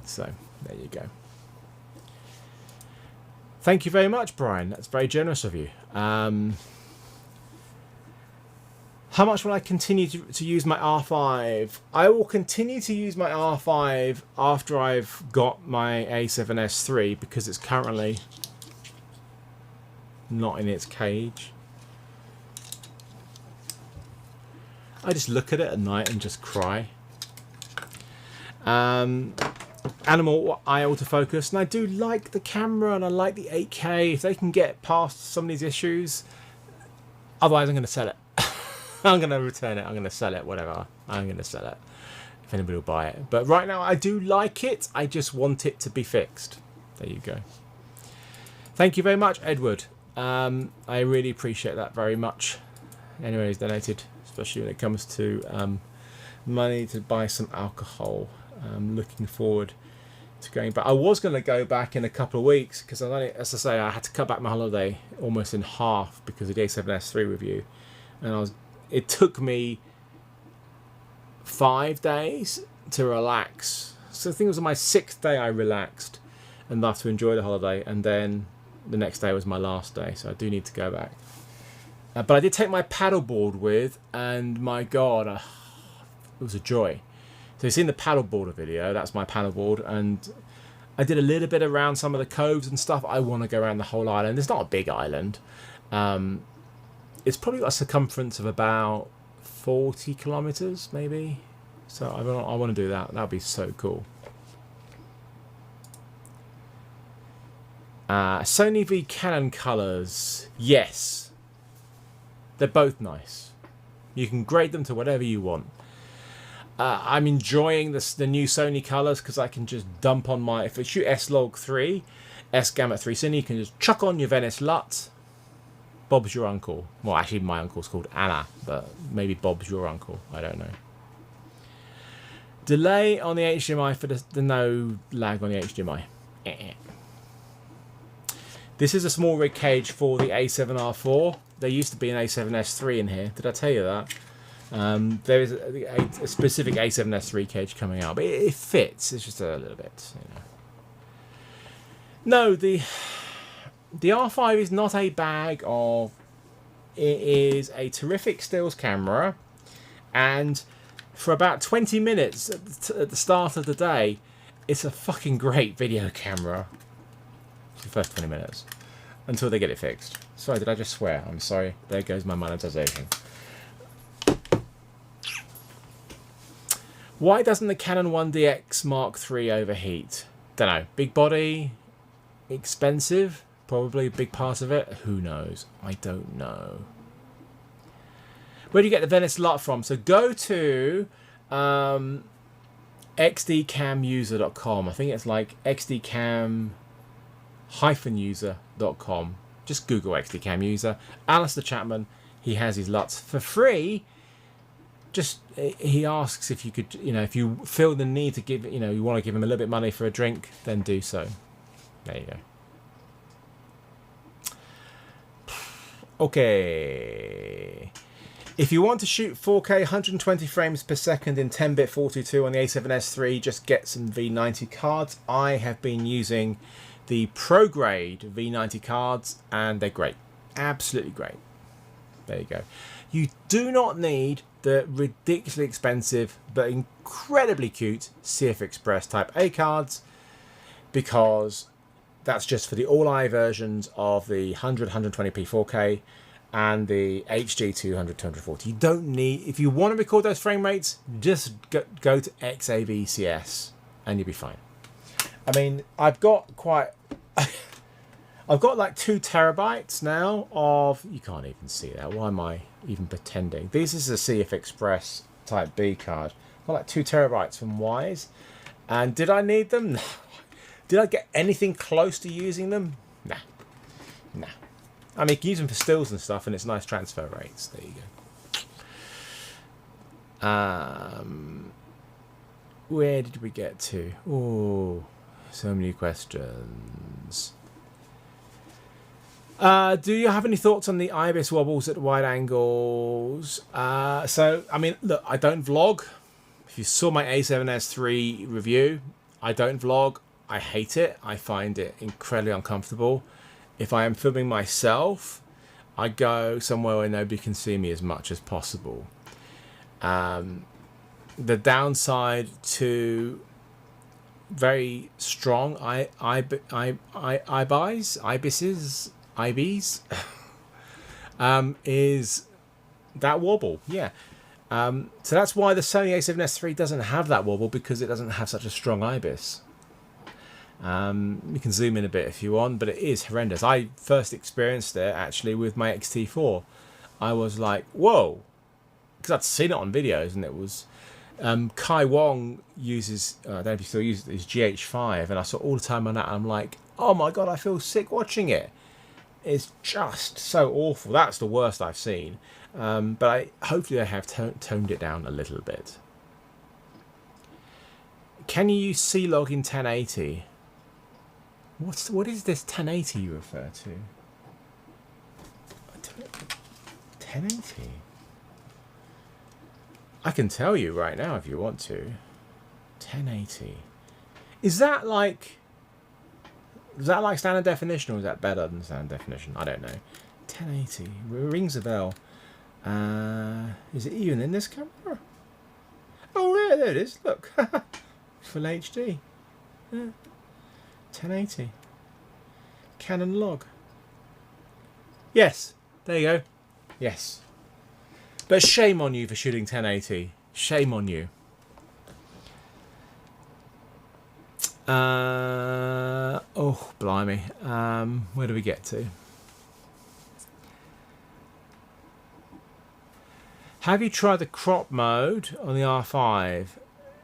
So there you go. Thank you very much, Brian. That's very generous of you. How much will I continue to use my R5? I will continue to use my R5 after I've got my A7S III, because it's currently not in its cage. I just look at it at night and just cry. Animal eye autofocus, and I do like the camera and I like the 8K. If they can get past some of these issues, otherwise I'm going to sell it. I'm going to return it, I'm going to sell it, whatever. I'm going to sell it if anybody will buy it. But right now I do like it, I just want it to be fixed. There you go. Thank you very much, Edward. I really appreciate that very much. Anyone who's donated, especially when it comes to money to buy some alcohol. I'm looking forward to going back. I was going to go back in a couple of weeks because, as I say, I had to cut back my holiday almost in half because of the A7S III review, and it took me 5 days to relax. So I think it was on my 6th day I relaxed enough to enjoy the holiday, and then the next day was my last day, so I do need to go back. But I did take my paddleboard with, and my God, it was a joy. So you've seen the paddleboard video, that's my paddleboard, and I did a little bit around some of the coves and stuff. I want to go around the whole island. It's not a big island. It's probably got a circumference of about 40 kilometers, maybe. So I want to do that. That would be so cool. Sony v Canon colors. Yes. They're both nice. You can grade them to whatever you want. I'm enjoying the new Sony colours because I can just dump on my... If I shoot S-Log 3, S-Gamma 3 Cine, you can just chuck on your Venice LUT. Bob's your uncle. Well, actually, my uncle's called Anna, but maybe Bob's your uncle. I don't know. Delay on the HDMI for the no lag on the HDMI. This is a small rig cage for the A7R4. There used to be an A7S III in here. Did I tell you that? There is a specific A7S III cage coming out, but it fits. It's just a little bit, you know. No, the R5 is not a bag of... It is a terrific stills camera, and for about 20 minutes at the start of the day, it's a fucking great video camera. For the first 20 minutes. Until they get it fixed. Sorry, did I just swear? I'm sorry. There goes my monetization. Why doesn't the Canon 1DX Mark III overheat? Don't know. Big body? Expensive? Probably a big part of it. Who knows? I don't know. Where do you get the Venice LUT from? So go to xdcamuser.com. I think it's like xdcam-user.com. Just Google xdcamuser. Alistair Chapman, he has his LUTs for free. Just he asks if you could, you know, if you feel the need to give, you know, you want to give him a little bit of money for a drink, then do so. There you go. Okay. If you want to shoot 4K 120 frames per second in 10-bit 42 on the A7S III, just get some V90 cards. I have been using the Pro Grade V90 cards, and they're great. Absolutely great. There you go. You do not need the ridiculously expensive but incredibly cute CF Express Type A cards, because that's just for the all-eye versions of the 100, 120p 4K and the HD 200, 240. You don't need... If you want to record those frame rates, just go to XAVCS and you'll be fine. I mean, I've got quite... I've got like 2 terabytes now of... You can't even see that. Why am I even pretending? This is a CF Express Type B card. I've got like 2 terabytes from Wise. And did I need them? No. Did I get anything close to using them? Nah. Nah. I mean, you can use them for stills and stuff, and it's nice transfer rates. There you go. Where did we get to? Oh, so many questions. Do you have any thoughts on the IBIS wobbles at wide angles? So, I mean, look, I don't vlog. If you saw my A7S III review, I don't vlog. I hate it. I find it incredibly uncomfortable. If I am filming myself, I go somewhere where nobody can see me as much as possible. The downside to very strong IBISs is that wobble. Yeah. So that's why the Sony A7S III doesn't have that wobble, because it doesn't have such a strong IBIS. You can zoom in a bit if you want, but it is horrendous. I first experienced it actually with my XT4. I was like, whoa, because I'd seen it on videos, and it was Kai Wong uses, I don't know if he still uses it, his GH5, and I saw all the time on that, and I'm like, oh my god, I feel sick watching it. It's just so awful. That's the worst I've seen. But hopefully they have toned it down a little bit. Can you use C-Log in 1080? What is this 1080 you refer to? 1080? I can tell you right now if you want to. 1080. Is that like standard definition, or is that better than standard definition? I don't know. 1080. It rings a bell. Is it even in this camera? Oh yeah, there it is. Look. Full HD. Yeah. 1080. Canon log. Yes. There you go. Yes. But shame on you for shooting 1080. Shame on you. Oh, blimey. Where do we get to? Have you tried the crop mode on the R5?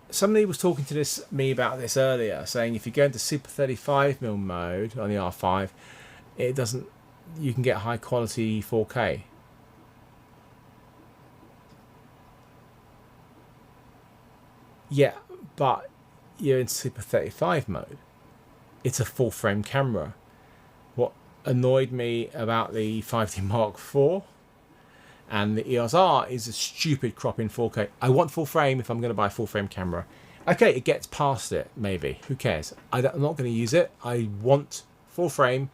Somebody was talking to me about this earlier, saying if you go into Super 35mm mode on the R5, it doesn't. You can get high quality 4K. Yeah, but you're in Super 35 mode. It's a full frame camera. What annoyed me about the 5D Mark IV and the EOS R is a stupid crop in 4K. I want full frame if I'm going to buy a full frame camera. Okay, it gets past it, maybe. Who cares? I'm not going to use it. I want full frame.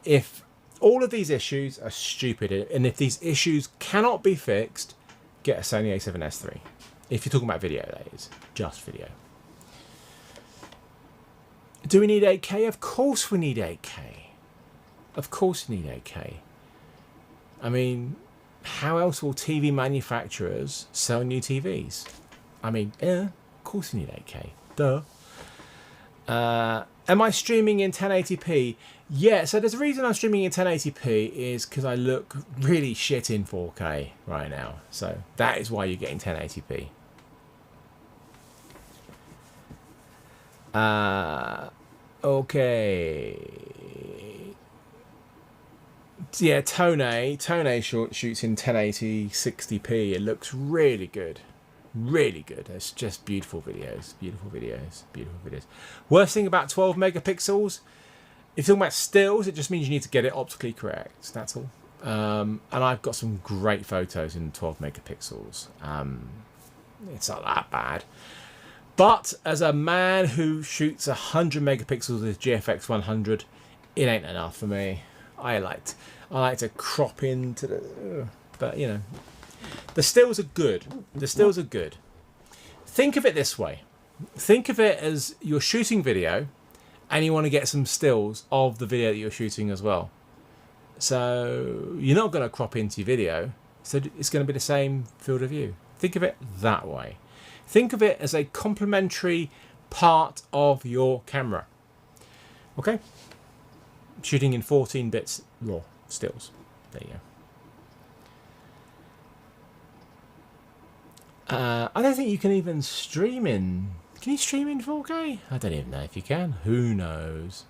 If all of these issues are stupid, and if these issues cannot be fixed, get a Sony A7S III. If you're talking about video, that is. Just video. Do we need 8K? Of course we need 8K. Of course we need 8K. I mean, how else will TV manufacturers sell new TVs? I mean, of course we need 8K. Duh. Am I streaming in 1080p? Yeah, so there's a reason I'm streaming in 1080p is because I look really shit in 4K right now. So that is why you're getting 1080p. Okay. Yeah, Tone shoots in 1080 60p. It looks really good. Really good. It's just beautiful videos. Beautiful videos. Beautiful videos. Worst thing about 12 megapixels, if you're talking about stills, it just means you need to get it optically correct. That's all. And I've got some great photos in 12 megapixels. It's not that bad. But as a man who shoots 100 megapixels with GFX 100, it ain't enough for me. I like to crop into the... But, you know, the stills are good. The stills are good. Think of it this way. Think of it as you're shooting video and you want to get some stills of the video that you're shooting as well. So you're not going to crop into your video. So it's going to be the same field of view. Think of it that way. Think of it as a complementary part of your camera. Okay? Shooting in 14 bits raw stills. There you go. I don't think you can even stream in... Can you stream in 4K? I don't even know if you can. Who knows?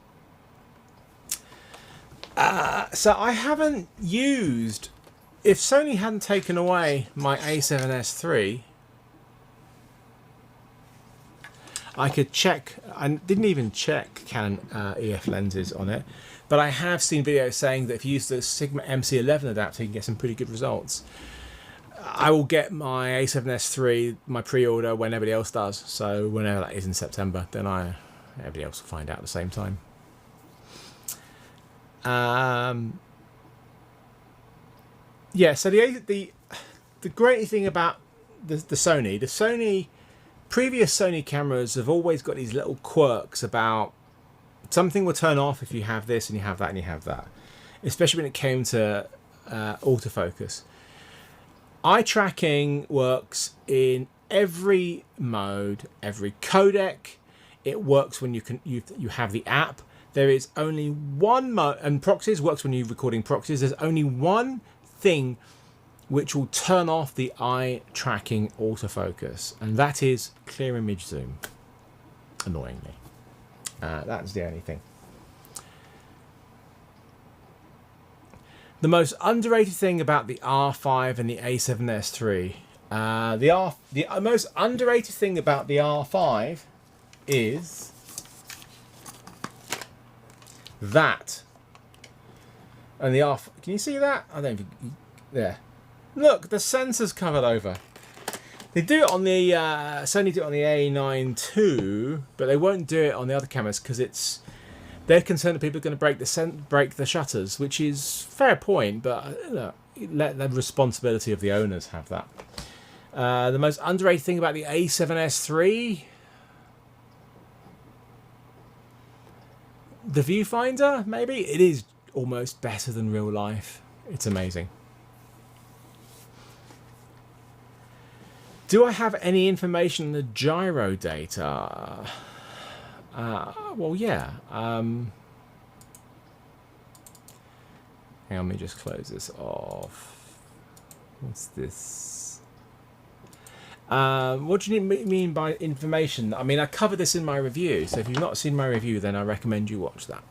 So I haven't used... If Sony hadn't taken away my A7S III... I could check, I didn't even check Canon EF lenses on it, but I have seen videos saying that if you use the Sigma MC11 adapter, you can get some pretty good results. I will get my A7S III, my pre-order, when everybody else does. So whenever that is in September, then everybody else will find out at the same time. Yeah, so the great thing about the Sony previous Sony cameras have always got these little quirks about something will turn off if you have this and you have that and you have that. Especially when it came to autofocus. Eye tracking works in every mode, every codec. It works when you have the app. There is only one mode, and proxies works when you're recording proxies. There's only one thing which will turn off the eye tracking autofocus, and that is clear image zoom. Annoyingly, that's the only thing. The most underrated thing about the R5 and the A7S III, the most underrated thing about the R5 is that, and the R. Can you see that? I don't think. There. Look, the sensor's covered over. They do it on the Sony do it on the A9 II, but they won't do it on the other cameras because they're concerned that people are going to break the shutters, which is fair point. But look, let the responsibility of the owners have that. The most underrated thing about the A7S III, the viewfinder. Maybe it is almost better than real life. It's amazing. Do I have any information on the gyro data? Well, yeah. Hang on, let me just close this off. What's this? What do you mean by information? I mean, I covered this in my review, so if you've not seen my review, then I recommend you watch that.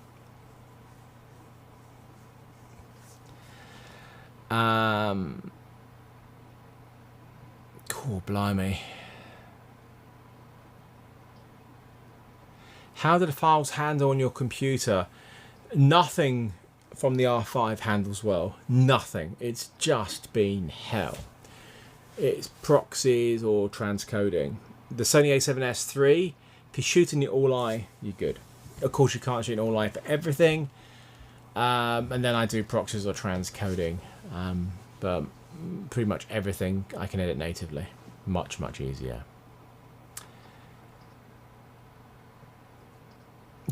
Cool, blimey. How do the files handle on your computer? Nothing from the R5 handles well. Nothing. It's just been hell. It's proxies or transcoding. The Sony A7S III, if you're shooting it all eye, you're good. Of course, you can't shoot an all eye for everything. And then I do proxies or transcoding. But pretty much everything I can edit natively. Much, much easier.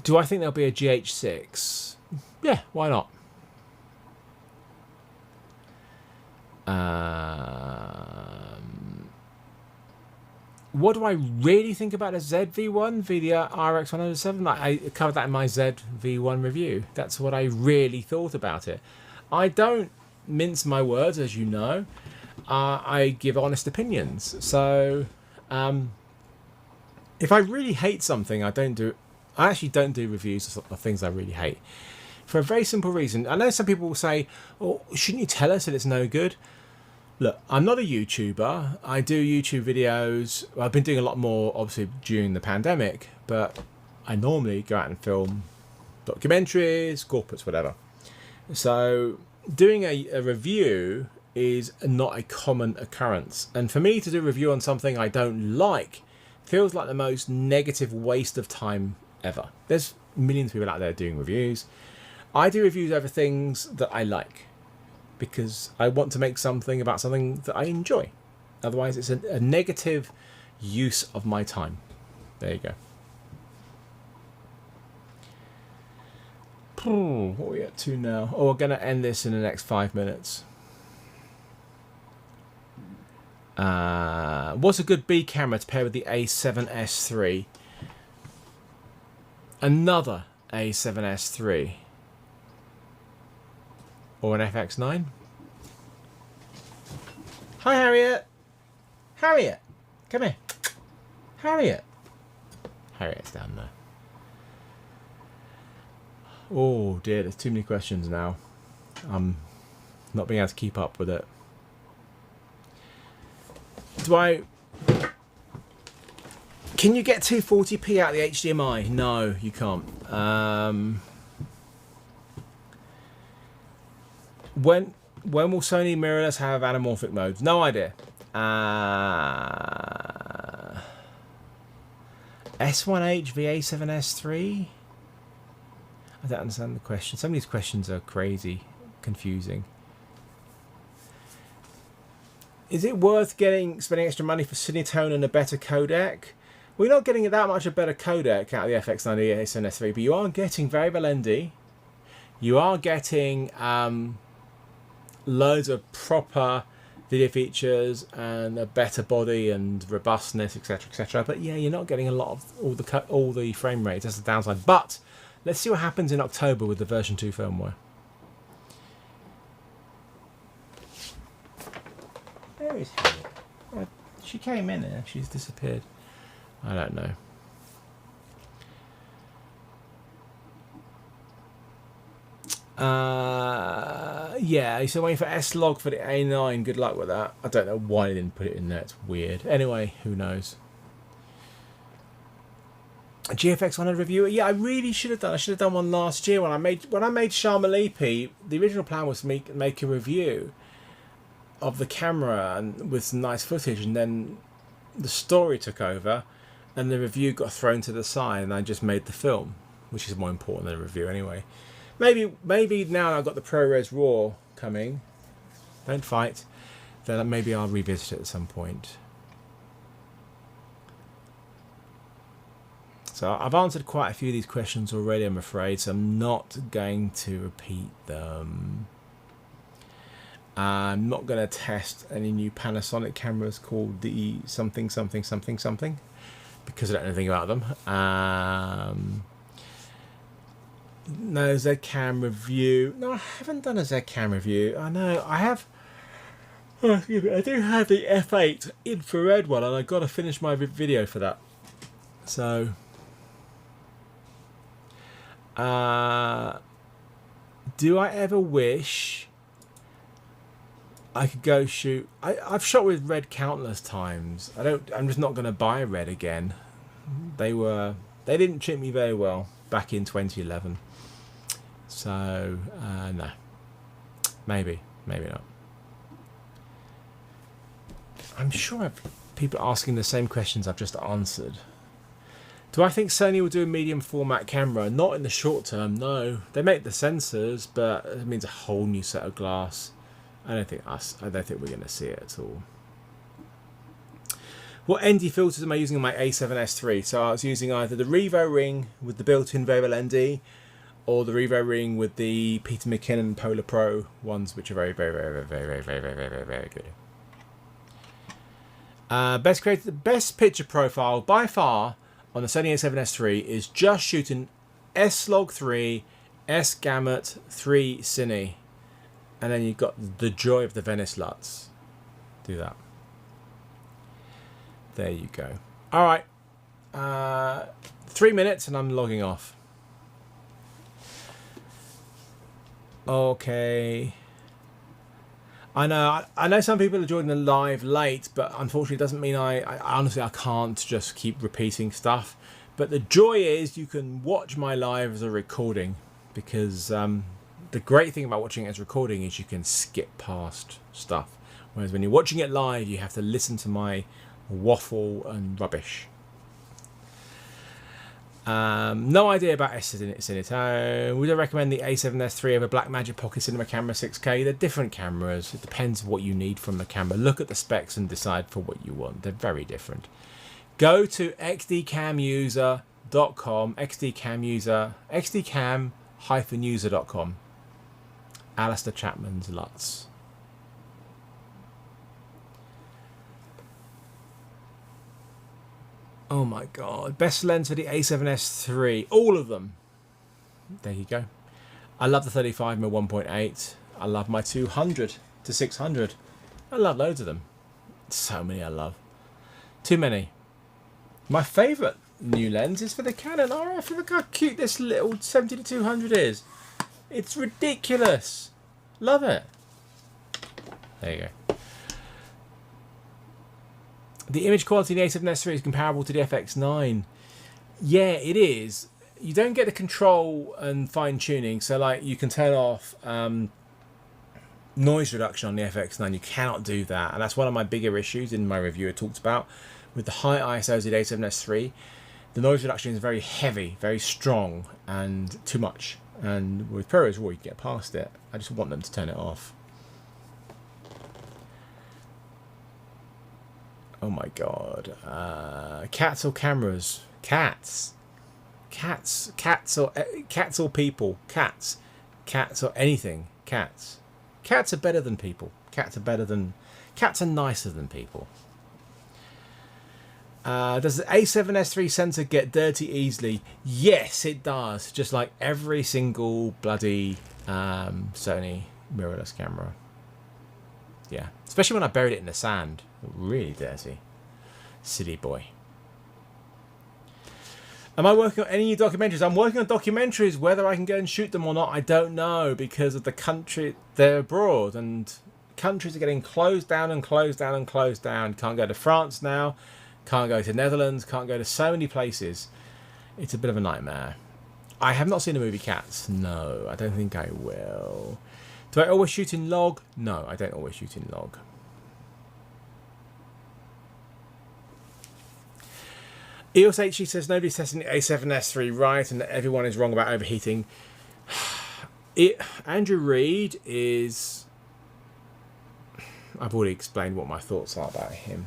Do I think there'll be a GH6? Yeah, why not? What do I really think about a ZV-1 via RX107? Like, I covered that in my ZV-1 review. That's what I really thought about it. I don't mince my words, as you know. I give honest opinions. So, if I really hate something, I actually don't do reviews of things I really hate. For a very simple reason. I know some people will say, oh, shouldn't you tell us that it's no good? Look, I'm not a YouTuber. I do YouTube videos. I've been doing a lot more, obviously, during the pandemic. But I normally go out and film documentaries, corporates, whatever. So doing a review is not a common occurrence. And for me to do a review on something I don't like feels like the most negative waste of time ever. There's millions of people out there doing reviews. I do reviews over things that I like because I want to make something about something that I enjoy. Otherwise, it's a negative use of my time. There you go. What are we at to now? Oh, we're going to end this in the next 5 minutes. What's a good B camera to pair with the A7S III? Another A7S III. Or an FX9? Hi, Harriet. Harriet, come here. Harriet. Harriet's down there. Oh dear, there's too many questions now. I'm not being able to keep up with it. Can you get 240p out of the HDMI? No, you can't. When will Sony mirrorless have anamorphic modes? No idea. S1H v A7S III? I don't understand the question. Some of these questions are crazy, confusing. Is it worth spending extra money for Cinetone and a better codec? We're not getting that much a better codec out of the FX90 A7S III, but you are getting variable ND. You are getting loads of proper video features and a better body and robustness, etc., etc. But yeah, you're not getting a lot of all the frame rates. That's the downside. But let's see what happens in October with the version 2 firmware. Where is Harriet? She came in and she's disappeared. I don't know. Yeah, so waiting for S-Log for the A9. Good luck with that. I don't know why they didn't put it in there. It's weird. Anyway, who knows? A GFX 100 review. Yeah, I really should have done. I should have done one last year when I made Sharmalipi. The original plan was to make a review of the camera and with some nice footage, and then the story took over, and the review got thrown to the side, and I just made the film, which is more important than a review anyway. Maybe now I've got the ProRes RAW coming. Don't fight. Then maybe I'll revisit it at some point. So I've answered quite a few of these questions already, I'm afraid, so I'm not going to repeat them. I'm not going to test any new Panasonic cameras called the something because I don't know anything about them. No Zcam review. No, I haven't done a Zcam review. I know I have. Oh, excuse me. I do have the F8 infrared one, and I've got to finish my video for that. So, do I ever wish I could go shoot? I've shot with Red countless times. I'm just not going to buy Red again. They didn't treat me very well back in 2011. So no, maybe not. I'm sure people are asking the same questions I've just answered. Do I think Sony will do a medium format camera? Not in the short term, no. They make the sensors, but it means a whole new set of glass. I don't think we're going to see it at all. What ND filters am I using on my A7S III? So I was using either the Revo ring with the built-in variable ND, or the Revo ring with the Peter McKinnon Polar Pro ones, which are very good. Best picture profile by far on the Sony A7S III is just shooting S-Log3, S-Gamut 3 Cine, and then you've got the joy of the Venice LUTs. Do that. There you go. All right, 3 minutes and I'm logging off. Okay. I know some people are joining the live late, but unfortunately it doesn't mean I honestly I can't just keep repeating stuff. But the joy is you can watch my live as a recording, because the great thing about watching it as a recording is you can skip past stuff. Whereas when you're watching it live, you have to listen to my waffle and rubbish. No idea about S-Cinetone. Would I recommend the A7S III over Blackmagic Pocket Cinema Camera 6K? They're different cameras. It depends what you need from the camera. Look at the specs and decide for what you want. They're very different. Go to xdcamuser.com, xdcam-user.com. Alistair Chapman's LUTs. Oh my god. Best lens for the A7S III. All of them. There you go. I love the 35mm 1.8. I love my 200 to 600. I love loads of them. So many I love. Too many. My favourite new lens is for the Canon RF. Look how cute this little 70 to 200 is. It's ridiculous. Love it. There you go. The image quality in the A7S III is comparable to the FX9. Yeah, it is. You don't get the control and fine tuning, so like you can turn off noise reduction on the FX9. You cannot do that, and that's one of my bigger issues in my review. I talked about with the high ISOs of the A7S III. The noise reduction is very heavy, very strong, and too much. And with ProRes, well, you can get past it. I just want them to turn it off. Oh my god. Cats or cameras? Cats. Cats or people. Cats or anything. Cats are better than people. Cats are nicer than people. Does the A7S III sensor get dirty easily? Yes, it does. Just like every single bloody Sony mirrorless camera. Yeah, especially when I buried it in the sand. Really dirty. Silly boy. Am I working on any new documentaries? I'm working on documentaries. Whether I can go and shoot them or not, I don't know, because of the country. They're abroad, and countries are getting closed down and closed down and closed down. Can't go to France now. Can't go to Netherlands. Can't go to so many places. It's a bit of a nightmare. I have not seen the movie Cats. No, I don't think I will. Do I always shoot in log? No, I don't always shoot in log. EOS HG says nobody's testing the A7S III right and that everyone is wrong about overheating. Andrew Reid is... I've already explained what my thoughts are about him.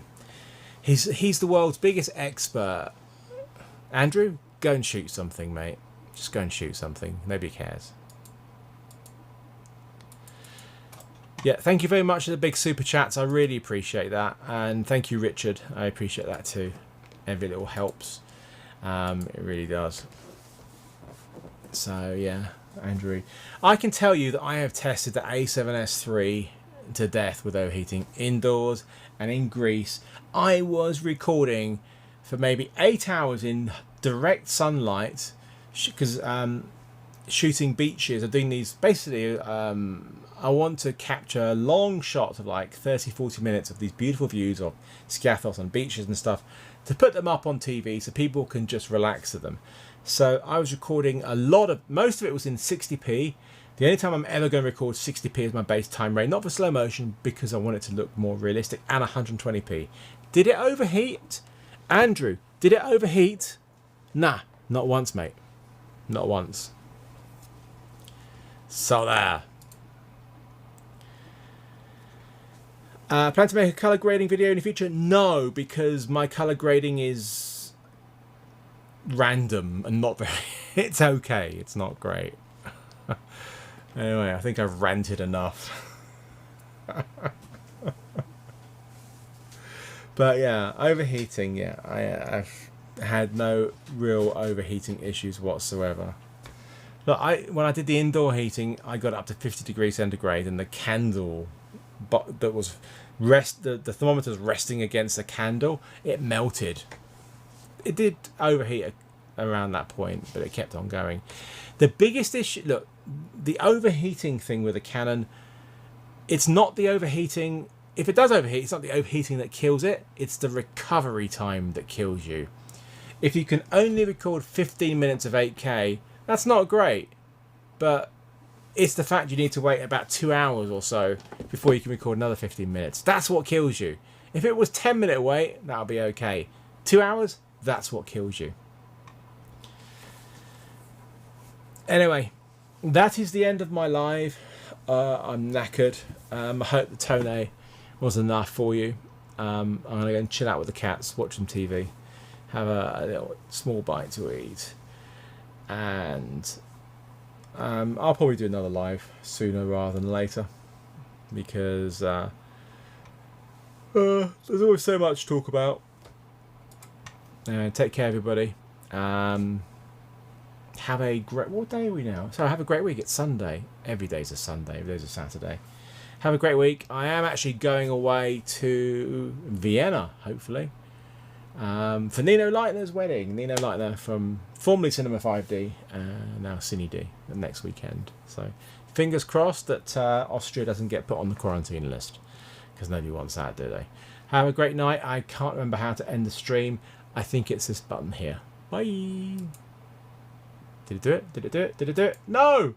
He's the world's biggest expert. Andrew, go and shoot something, mate. Just go and shoot something. Nobody cares. Yeah, thank you very much for the big super chats. I really appreciate that. And thank you, Richard. I appreciate that too. Every little helps. It really does. So, yeah, Andrew. I can tell you that I have tested the A7S III to death with overheating indoors and in Greece. I was recording for maybe 8 hours in direct sunlight because shooting beaches. I'm doing these basically. I want to capture long shots of like 30-40 minutes of these beautiful views of Skiathos and beaches and stuff to put them up on TV so people can just relax to them. So I was recording most of it was in 60p. The only time I'm ever going to record 60p is my base time rate, not for slow motion, because I want it to look more realistic, and 120p. Did it overheat? Andrew, did it overheat? Nah, not once, mate. Not once. So there. Plan to make a color grading video in the future? No, because my color grading is random and not very... It's okay, it's not great. Anyway, I think I've ranted enough. But yeah, overheating, yeah. I've had no real overheating issues whatsoever. Look, when I did the indoor heating, I got up to 50 degrees centigrade, and the candle... but that was the thermometer's resting against the candle, it melted. It did overheat around that point, but it kept on going. The biggest issue, look, the overheating thing with a Canon, it's not the overheating. If it does overheat, it's not the overheating that kills it, it's the recovery time that kills you. If you can only record 15 minutes of 8K, that's not great, but it's the fact you need to wait about 2 hours or so before you can record another 15 minutes. That's what kills you. If it was 10-minute wait, that'll be okay. 2 hours, that's what kills you. Anyway, that is the end of my live. I'm knackered. I hope the Tone was enough for you. I'm going to go and chill out with the cats, watch some TV, have a little small bite to eat, and... I'll probably do another live sooner rather than later, because there's always so much to talk about. Take care, everybody. Have a great... What day are we now? So have a great week. It's Sunday. Every day's a Sunday. Every day's a Saturday. Have a great week. I am actually going away to Vienna, hopefully, for Nino Leitner's wedding. Nino Leitner from formerly Cinema 5D, now Cine D, next weekend. So fingers crossed that Austria doesn't get put on the quarantine list, because nobody wants that, do they? Have a great night. I can't remember how to end the stream. I think it's this button here. Bye. Did it do it? Did it do it? Did it do it? No!